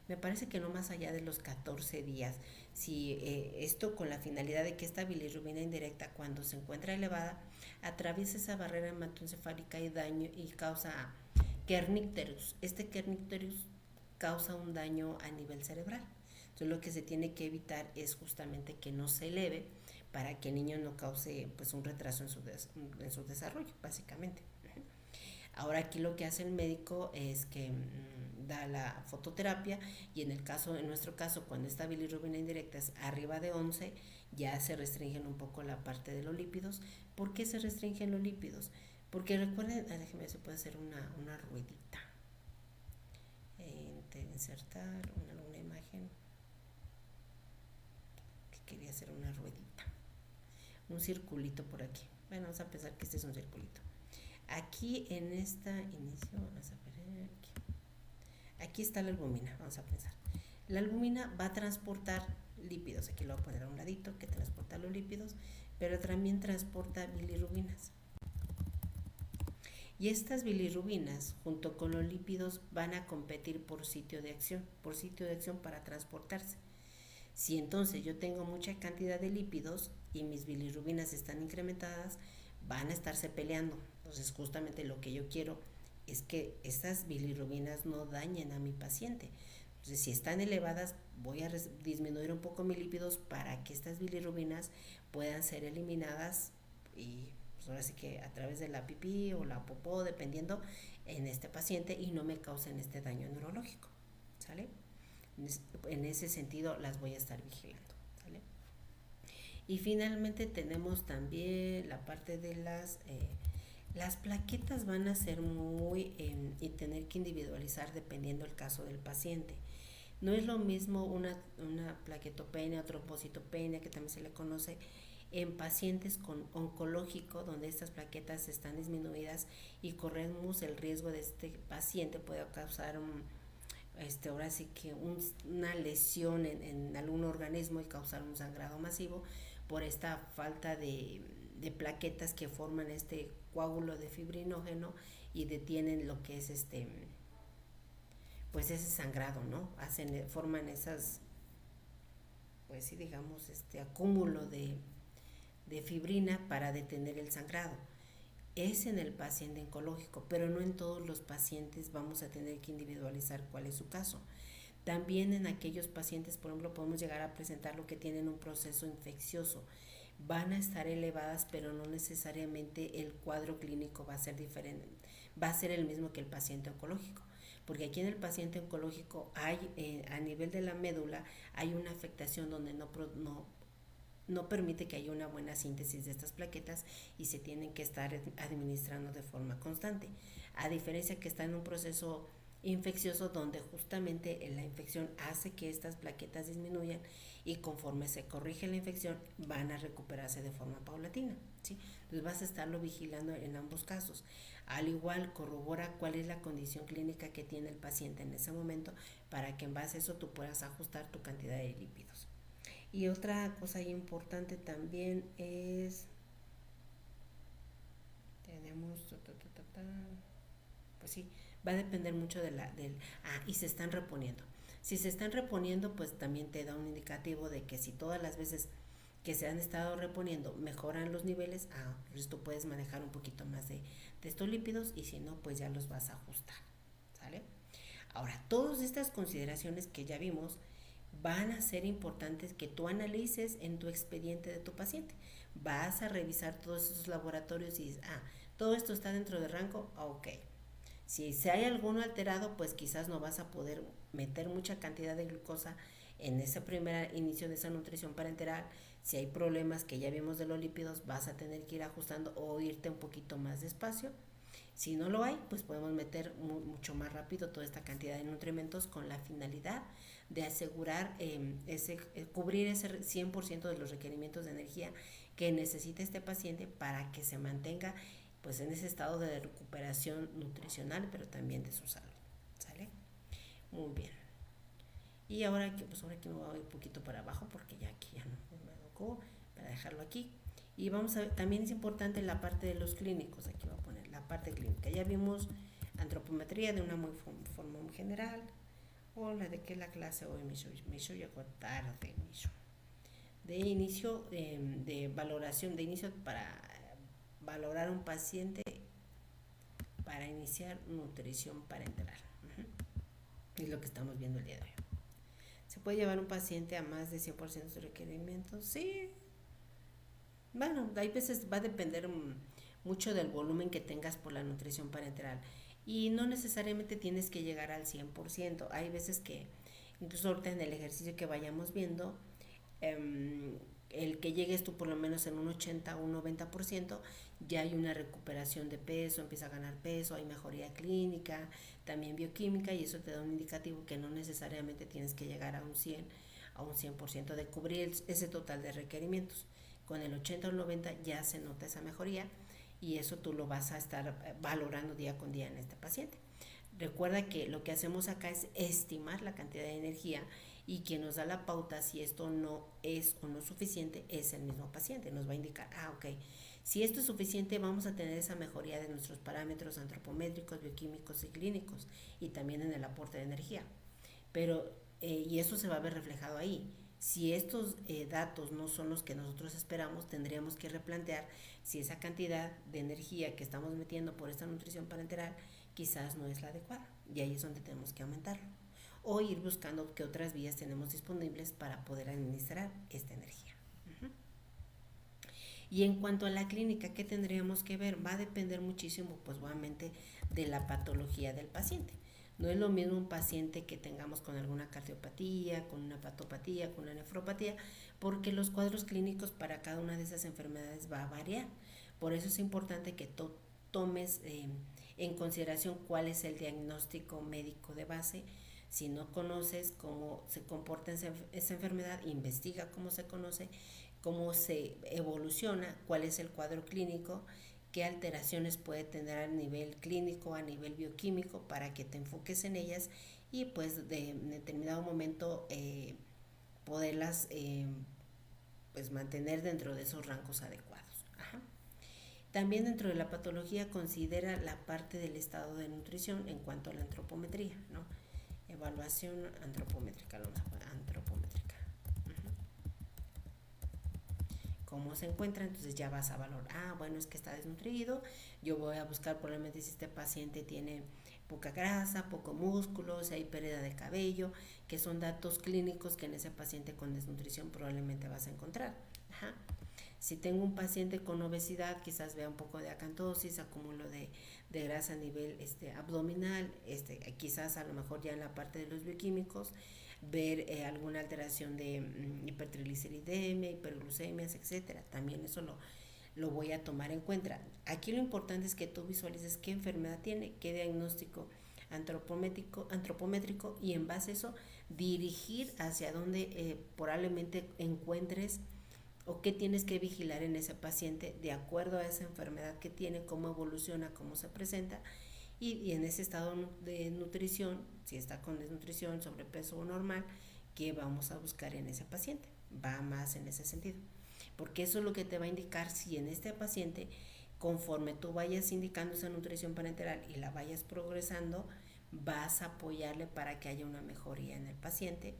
Me parece que no más allá de los 14 días. Si esto con la finalidad de que esta bilirrubina indirecta, cuando se encuentra elevada, atraviesa esa barrera hematoencefálica y daño y causa kernicterus. Este kernicterus causa un daño a nivel cerebral. Entonces lo que se tiene que evitar es justamente que no se eleve para que el niño no cause pues un retraso en su desarrollo, básicamente. Ahora aquí lo que hace el médico es que da la fototerapia, y en nuestro caso, cuando esta bilirrubina indirecta es arriba de 11, ya se restringen un poco la parte de los lípidos. ¿Por qué se restringen los lípidos? Porque recuerden, déjenme ver si puede hacer una ruedita. Insertar una imagen que quería hacer una ruedita, un circulito por aquí. Bueno, vamos a pensar que este es un circulito. Aquí en esta inicio, vamos a ver aquí está la albúmina, vamos a pensar. La albúmina va a transportar lípidos, aquí lo voy a poner a un ladito, que transporta los lípidos, pero también transporta bilirrubinas. Y estas bilirrubinas, junto con los lípidos, van a competir por sitio de acción para transportarse. Si entonces yo tengo mucha cantidad de lípidos y mis bilirrubinas están incrementadas, van a estarse peleando. Entonces justamente lo que yo quiero es que estas bilirrubinas no dañen a mi paciente. Entonces si están elevadas, voy a disminuir un poco mis lípidos para que estas bilirrubinas puedan ser eliminadas, y pues ahora sí que a través de la pipí o la popó, dependiendo, en este paciente, y no me causen este daño neurológico, ¿sale? En ese sentido las voy a estar vigilando, ¿sale? Y finalmente tenemos también la parte de las plaquetas. Van a ser y tener que individualizar dependiendo del caso del paciente. No es lo mismo una plaquetopenia o trombocitopenia, que también se le conoce, en pacientes con oncológico, donde estas plaquetas están disminuidas y corremos el riesgo de este paciente puede causar ahora sí que una lesión en algún organismo y causar un sangrado masivo por esta falta de plaquetas que forman este coágulo de fibrinógeno y detienen lo que es pues ese sangrado, ¿no? Forman esas, pues sí, digamos, acúmulo de fibrina para detener el sangrado. Es en el paciente oncológico, pero no en todos los pacientes. Vamos a tener que individualizar cuál es su caso. También en aquellos pacientes, por ejemplo, podemos llegar a presentar lo que tienen un proceso infeccioso, van a estar elevadas, pero no necesariamente el cuadro clínico va a ser diferente, va a ser el mismo que el paciente oncológico. Porque aquí en el paciente oncológico hay, a nivel de la médula, hay una afectación donde no permite que haya una buena síntesis de estas plaquetas y se tienen que estar administrando de forma constante. A diferencia que está en un proceso infeccioso donde justamente la infección hace que estas plaquetas disminuyan y conforme se corrige la infección van a recuperarse de forma paulatina, ¿sí? Entonces vas a estarlo vigilando en ambos casos. Al igual corrobora cuál es la condición clínica que tiene el paciente en ese momento para que en base a eso tú puedas ajustar tu cantidad de lípidos. Y otra cosa importante también es, tenemos, pues sí, va a depender mucho y se están reponiendo. Si se están reponiendo, pues también te da un indicativo de que si todas las veces que se han estado reponiendo mejoran los niveles, pues tú puedes manejar un poquito más de estos lípidos y si no, pues ya los vas a ajustar, ¿sale? Ahora, todas estas consideraciones que ya vimos van a ser importantes que tú analices en tu expediente de tu paciente. Vas a revisar todos esos laboratorios y dices, todo esto está dentro de rango, ok. Si hay alguno alterado, pues quizás no vas a poder meter mucha cantidad de glucosa en ese primer inicio de esa nutrición parenteral. Si hay problemas que ya vimos de los lípidos, vas a tener que ir ajustando o irte un poquito más despacio. Si no lo hay, pues podemos meter mucho más rápido toda esta cantidad de nutrimentos con la finalidad de asegurar cubrir ese 100% de los requerimientos de energía que necesita este paciente para que se mantenga pues en ese estado de recuperación nutricional, pero también de su salud, ¿sale? Muy bien. Y ahora que me voy a ir un poquito para abajo porque ya aquí ya no me tocó, para dejarlo aquí. Y vamos a ver, también es importante la parte de los clínicos, aquí voy a poner la parte clínica. Ya vimos antropometría de una forma muy general. Hola, ¿de qué es la clase hoy? Miso llegó tarde, Miso. De inicio, de valoración, de inicio para valorar un paciente para iniciar nutrición parenteral. Es lo que estamos viendo el día de hoy. ¿Se puede llevar un paciente a más de 100% de requerimientos? Sí. Bueno, hay veces va a depender mucho del volumen que tengas por la nutrición parenteral y no necesariamente tienes que llegar al 100%. Hay veces que, incluso ahorita en el ejercicio que vayamos viendo, el que llegues tú por lo menos en un 80 o un 90%, ya hay una recuperación de peso, empieza a ganar peso, hay mejoría clínica, también bioquímica, y eso te da un indicativo que no necesariamente tienes que llegar a un 100% de cubrir ese total de requerimientos. Con el 80 o el 90 ya se nota esa mejoría y eso tú lo vas a estar valorando día con día en este paciente. Recuerda que lo que hacemos acá es estimar la cantidad de energía y quien nos da la pauta si esto no es o no es suficiente es el mismo paciente. Nos va a indicar, ok, si esto es suficiente vamos a tener esa mejoría de nuestros parámetros antropométricos, bioquímicos y clínicos y también en el aporte de energía. Pero, y eso se va a ver reflejado ahí. Si estos datos no son los que nosotros esperamos, tendríamos que replantear si esa cantidad de energía que estamos metiendo por esta nutrición parenteral quizás no es la adecuada. Y ahí es donde tenemos que aumentarlo. O ir buscando qué otras vías tenemos disponibles para poder administrar esta energía. Y en cuanto a la clínica, ¿qué tendríamos que ver? Va a depender muchísimo, pues obviamente, de la patología del paciente. No es lo mismo un paciente que tengamos con alguna cardiopatía, con una hepatopatía, con una nefropatía, porque los cuadros clínicos para cada una de esas enfermedades va a variar. Por eso es importante que tomes en consideración cuál es el diagnóstico médico de base. Si no conoces cómo se comporta esa enfermedad, investiga cómo se conoce, cómo se evoluciona, cuál es el cuadro clínico, qué alteraciones puede tener a nivel clínico, a nivel bioquímico, para que te enfoques en ellas y pues de determinado momento poderlas pues mantener dentro de esos rangos adecuados. También dentro de la patología considera la parte del estado de nutrición en cuanto a la antropometría, ¿no? Evaluación antropométrica, antropométrica. Cómo se encuentra, entonces ya vas a valorar, bueno, es que está desnutrido, yo voy a buscar probablemente si este paciente tiene poca grasa, poco músculo, si hay pérdida de cabello, que son datos clínicos que en ese paciente con desnutrición probablemente vas a encontrar. Si tengo un paciente con obesidad, quizás vea un poco de acantosis, acúmulo de grasa a nivel abdominal, quizás a lo mejor ya en la parte de los bioquímicos, ver alguna alteración de hipertrigliceridemia, hiperglucemias, etcétera. También eso lo voy a tomar en cuenta. Aquí lo importante es que tú visualices qué enfermedad tiene, qué diagnóstico antropométrico, y en base a eso dirigir hacia donde probablemente encuentres o qué tienes que vigilar en ese paciente de acuerdo a esa enfermedad que tiene, cómo evoluciona, cómo se presenta, y en ese estado de nutrición, si está con desnutrición, sobrepeso o normal, qué vamos a buscar en ese paciente. Va más en ese sentido, porque eso es lo que te va a indicar si en este paciente, conforme tú vayas indicando esa nutrición parenteral y la vayas progresando, vas a apoyarle para que haya una mejoría en el paciente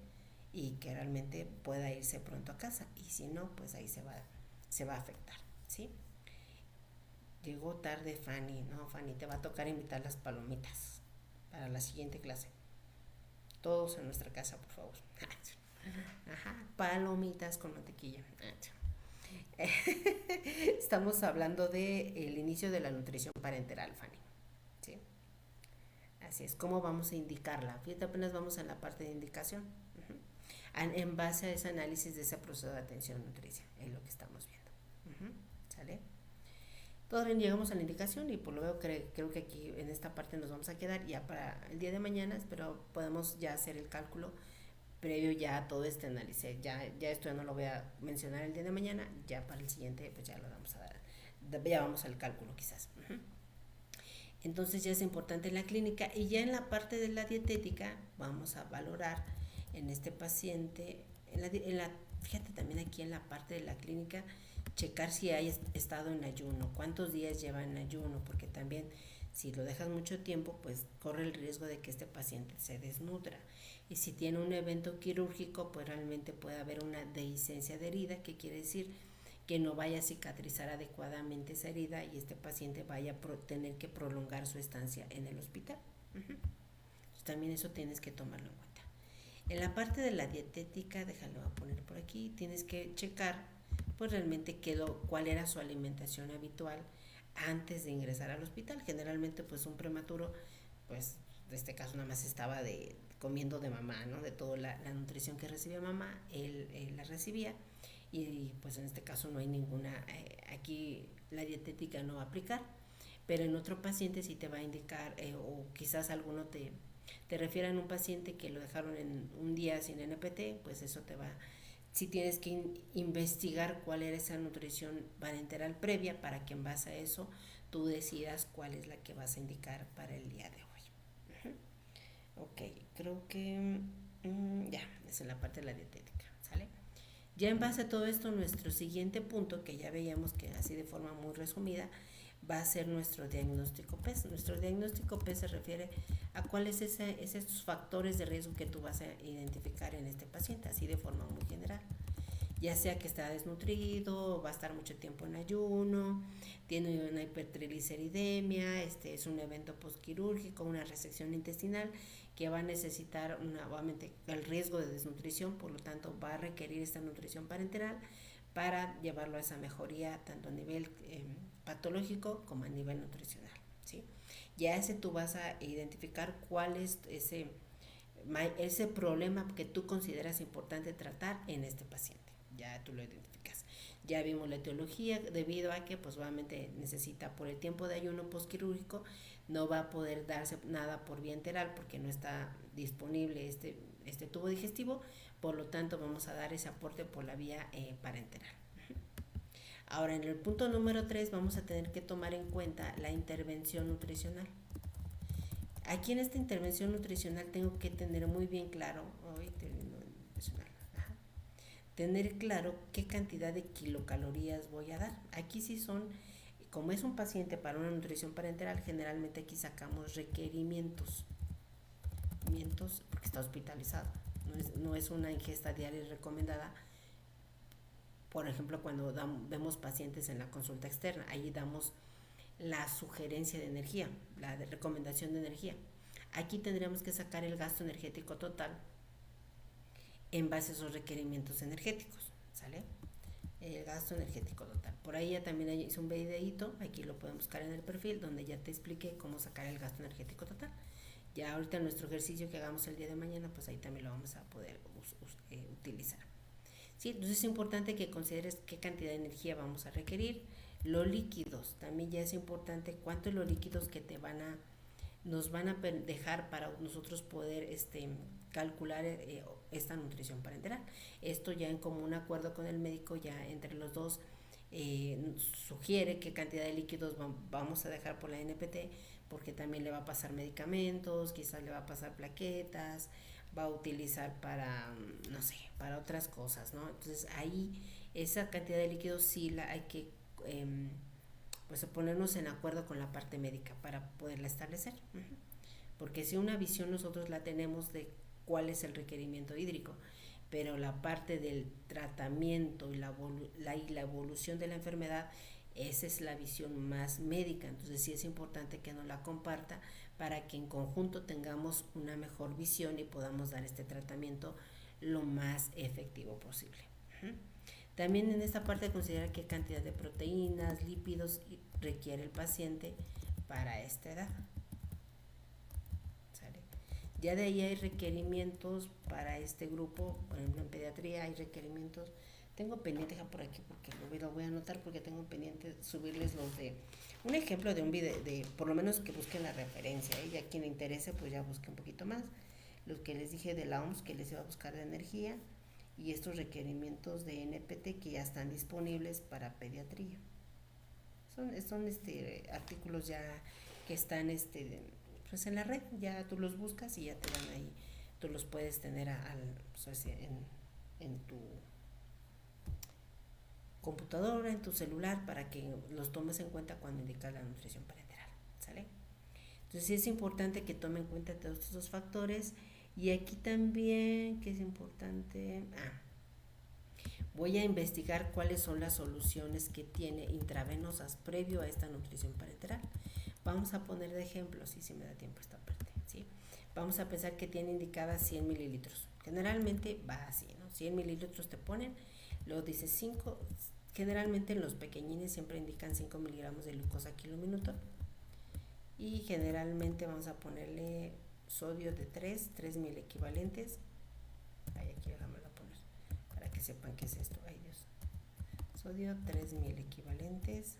y que realmente pueda irse pronto a casa, y si no, pues ahí se va a afectar, ¿sí? Llegó tarde Fanny. No, Fanny, te va a tocar invitar las palomitas para la siguiente clase. Todos en nuestra casa, por favor. Ajá, palomitas con mantequilla. Estamos hablando del inicio de la nutrición parenteral, Fanny, ¿sí? Así es, ¿cómo vamos a indicarla? Fíjate, apenas vamos en la parte de indicación. En base a ese análisis de ese proceso de atención nutricia, es lo que estamos viendo. ¿Sale? Todavía llegamos a la indicación, y por lo veo creo que aquí en esta parte nos vamos a quedar ya para el día de mañana, pero podemos ya hacer el cálculo previo ya a todo este análisis. Ya esto ya no lo voy a mencionar el día de mañana, ya para el siguiente pues ya lo vamos a dar, ya vamos al cálculo quizás. Entonces ya es importante la clínica, y ya en la parte de la dietética vamos a valorar en este paciente, fíjate también aquí en la parte de la clínica, checar si hay estado en ayuno, cuántos días lleva en ayuno, porque también si lo dejas mucho tiempo, pues corre el riesgo de que este paciente se desnutra. Y si tiene un evento quirúrgico, pues realmente puede haber una dehiscencia de herida, que quiere decir que no vaya a cicatrizar adecuadamente esa herida y este paciente vaya a tener que prolongar su estancia en el hospital. Entonces, también eso tienes que tomarlo en cuenta. En la parte de la dietética, déjalo a poner por aquí, tienes que checar pues realmente cuál era su alimentación habitual antes de ingresar al hospital. Generalmente pues un prematuro, pues en este caso nada más estaba comiendo de mamá, ¿no? De toda la nutrición que recibía mamá, él la recibía, y pues en este caso no hay ninguna, aquí la dietética no va a aplicar, pero en otro paciente sí te va a indicar, o quizás alguno te refieran a un paciente que lo dejaron en un día sin NPT, pues eso si tienes que investigar cuál era esa nutrición parenteral previa, para que en base a eso tú decidas cuál es la que vas a indicar para el día de hoy. Ok, creo que ya, esa es la parte de la dietética, ¿sale? Ya en base a todo esto, nuestro siguiente punto, que ya veíamos que así de forma muy resumida, va a ser nuestro diagnóstico PES. Nuestro diagnóstico PES se refiere a cuáles esos factores de riesgo que tú vas a identificar en este paciente, así de forma muy general. Ya sea que está desnutrido, va a estar mucho tiempo en ayuno, tiene una hipertrigliceridemia, es un evento postquirúrgico, una resección intestinal que va a necesitar obviamente el riesgo de desnutrición, por lo tanto va a requerir esta nutrición parenteral para llevarlo a esa mejoría tanto a nivel patológico como a nivel nutricional, ¿sí? Ya tú vas a identificar cuál es ese problema que tú consideras importante tratar en este paciente. Ya tú lo identificas. Ya vimos la etiología, debido a que pues obviamente necesita, por el tiempo de ayuno postquirúrgico, no va a poder darse nada por vía enteral porque no está disponible este tubo digestivo, por lo tanto vamos a dar ese aporte por la vía parenteral. Ahora, en el punto número 3 vamos a tener que tomar en cuenta la intervención nutricional. Aquí en esta intervención nutricional tengo que tener muy bien claro, tener claro qué cantidad de kilocalorías voy a dar. Aquí sí como es un paciente para una nutrición parenteral, generalmente aquí sacamos requerimientos, porque está hospitalizado. No es una ingesta diaria recomendada. Por ejemplo, cuando vemos pacientes en la consulta externa, ahí damos la sugerencia de energía, la recomendación de energía. Aquí tendríamos que sacar el gasto energético total en base a esos requerimientos energéticos, ¿sale? el gasto energético total. Por ahí ya también hice un videito, aquí lo pueden buscar en el perfil, donde ya te expliqué cómo sacar el gasto energético total. Ya ahorita nuestro ejercicio que hagamos el día de mañana, pues ahí también lo vamos a poder utilizar. ¿Sí? Entonces es importante que consideres qué cantidad de energía vamos a requerir. Los líquidos, también ya es importante cuántos los líquidos que nos van a dejar para nosotros poder calcular esta nutrición parenteral. Esto ya en común acuerdo con el médico, ya entre los dos sugiere qué cantidad de líquidos vamos a dejar por la NPT, porque también le va a pasar medicamentos, quizás le va a pasar plaquetas, va a utilizar para, no sé, para otras cosas, ¿no? Entonces ahí esa cantidad de líquidos sí la hay que pues ponernos en acuerdo con la parte médica para poderla establecer. Porque si una visión nosotros la tenemos de cuál es el requerimiento hídrico, pero la parte del tratamiento y la evolución de la enfermedad, esa es la visión más médica. Entonces sí es importante que nos la comparta para que en conjunto tengamos una mejor visión y podamos dar este tratamiento lo más efectivo posible. También en esta parte considerar qué cantidad de proteínas, lípidos requiere el paciente para esta edad. ¿Sale? Ya de ahí hay requerimientos para este grupo, por ejemplo en pediatría hay requerimientos. Tengo pendiente por aquí porque lo voy a anotar porque tengo pendiente subirles los de un ejemplo de un video, de por lo menos que busquen la referencia, y a quien le interese pues ya busque un poquito más. Los que les dije de la OMS que les iba a buscar de energía, y estos requerimientos de NPT que ya están disponibles para pediatría. Son artículos ya que están pues en la red, ya tú los buscas y ya te dan ahí, tú los puedes tener pues en tu computadora, en tu celular, para que los tomes en cuenta cuando indicas la nutrición parenteral, ¿sale? Entonces sí es importante que tomen en cuenta todos estos factores. Y aquí también, que es importante, voy a investigar cuáles son las soluciones que tiene intravenosas previo a esta nutrición parenteral. Vamos a poner de ejemplo, si me da tiempo esta parte, ¿sí? Vamos a pensar que tiene indicadas 100 mililitros. Generalmente va así, ¿no? 100 mililitros te ponen, luego dice 5, generalmente en los pequeñines siempre indican 5 miligramos de glucosa kilo minuto. Y generalmente vamos a ponerle sodio de 3.000 equivalentes. Ay, aquí déjamelo poner para que sepan qué es esto. Ay, Dios. Sodio 3.000 equivalentes,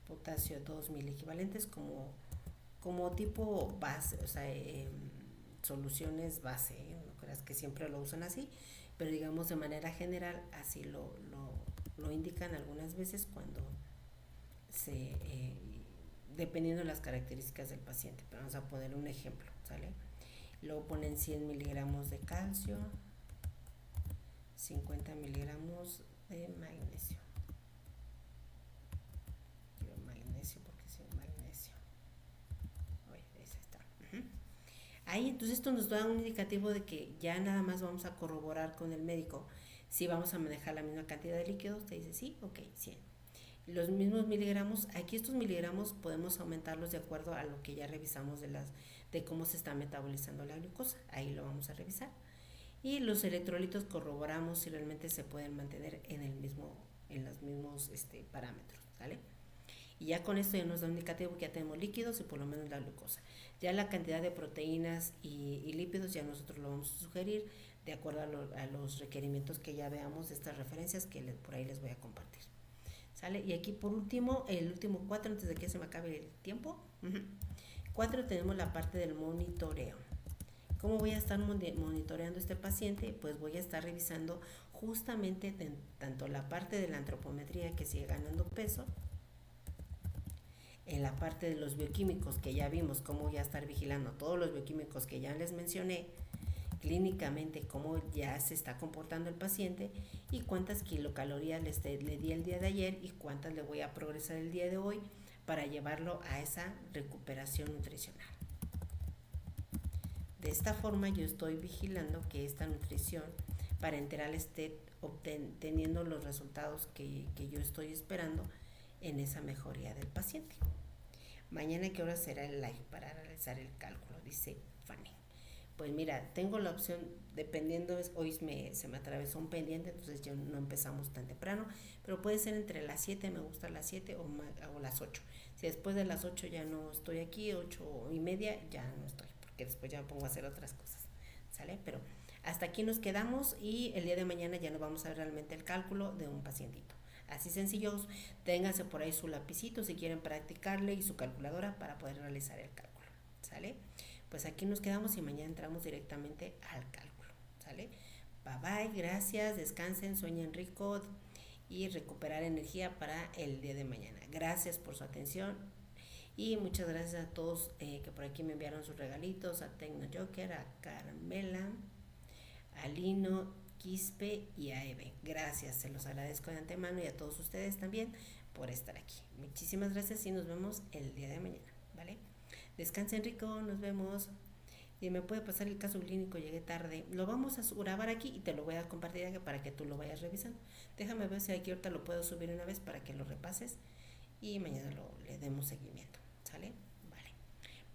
potasio 2.000 equivalentes, como tipo base, o sea, soluciones base, no creas que siempre lo usan así, pero digamos de manera general así lo indican algunas veces cuando dependiendo de las características del paciente. Pero vamos a poner un ejemplo, ¿sale? Luego ponen 100 miligramos de calcio, 50 miligramos de magnesio. Quiero magnesio porque sí, magnesio. Oye, ese está. Ahí, entonces esto nos da un indicativo de que ya nada más vamos a corroborar con el médico si vamos a manejar la misma cantidad de líquidos. Te dice sí, ok, 100. Los mismos miligramos, aquí estos miligramos podemos aumentarlos de acuerdo a lo que ya revisamos de cómo se está metabolizando la glucosa. Ahí lo vamos a revisar. Y los electrolitos corroboramos si realmente se pueden mantener en los mismos parámetros, ¿vale? Y ya con esto ya nos da un indicativo que ya tenemos líquidos y por lo menos la glucosa. Ya la cantidad de proteínas y lípidos ya nosotros lo vamos a sugerir de acuerdo a los requerimientos que ya veamos de estas referencias que por ahí les voy a compartir. ¿Sale? Y aquí por último, el último 4, antes de que se me acabe el tiempo. 4, tenemos la parte del monitoreo. ¿Cómo voy a estar monitoreando este paciente? Pues voy a estar revisando justamente tanto la parte de la antropometría, que sigue ganando peso, en la parte de los bioquímicos, que ya vimos cómo voy a estar vigilando todos los bioquímicos que ya les mencioné, clínicamente cómo ya se está comportando el paciente y cuántas kilocalorías le di el día de ayer y cuántas le voy a progresar el día de hoy para llevarlo a esa recuperación nutricional. De esta forma yo estoy vigilando que esta nutrición parenteral esté obteniendo los resultados que yo estoy esperando en esa mejoría del paciente. Mañana, ¿qué hora será el live para realizar el cálculo? Dice Fanny. Pues mira, tengo la opción, dependiendo, hoy se me atravesó un pendiente, entonces ya no empezamos tan temprano, pero puede ser entre las 7, me gusta las 7 o las 8. Si después de las 8 ya no estoy aquí, 8:30 ya no estoy, porque después ya me pongo a hacer otras cosas, ¿sale? Pero hasta aquí nos quedamos y el día de mañana ya nos vamos a ver realmente el cálculo de un pacientito. Así sencillos, ténganse por ahí su lapicito si quieren practicarle y su calculadora para poder realizar el cálculo, ¿sale? Pues aquí nos quedamos y mañana entramos directamente al cálculo, ¿sale? Bye bye, gracias, descansen, sueñen rico y recuperar energía para el día de mañana. Gracias por su atención y muchas gracias a todos que por aquí me enviaron sus regalitos, a Tecno Joker, a Carmela, a Lino, Quispe y a Eve. Gracias, se los agradezco de antemano y a todos ustedes también por estar aquí. Muchísimas gracias y nos vemos el día de mañana, ¿vale? Descansen rico, nos vemos. Y me puede pasar el caso clínico, llegué tarde. Lo vamos a grabar aquí y te lo voy a compartir aquí para que tú lo vayas revisando. Déjame ver si aquí ahorita lo puedo subir una vez para que lo repases y mañana le demos seguimiento. ¿Sale? Vale.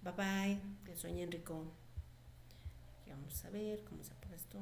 Bye bye. Que sueñen rico. Y vamos a ver cómo se pone esto.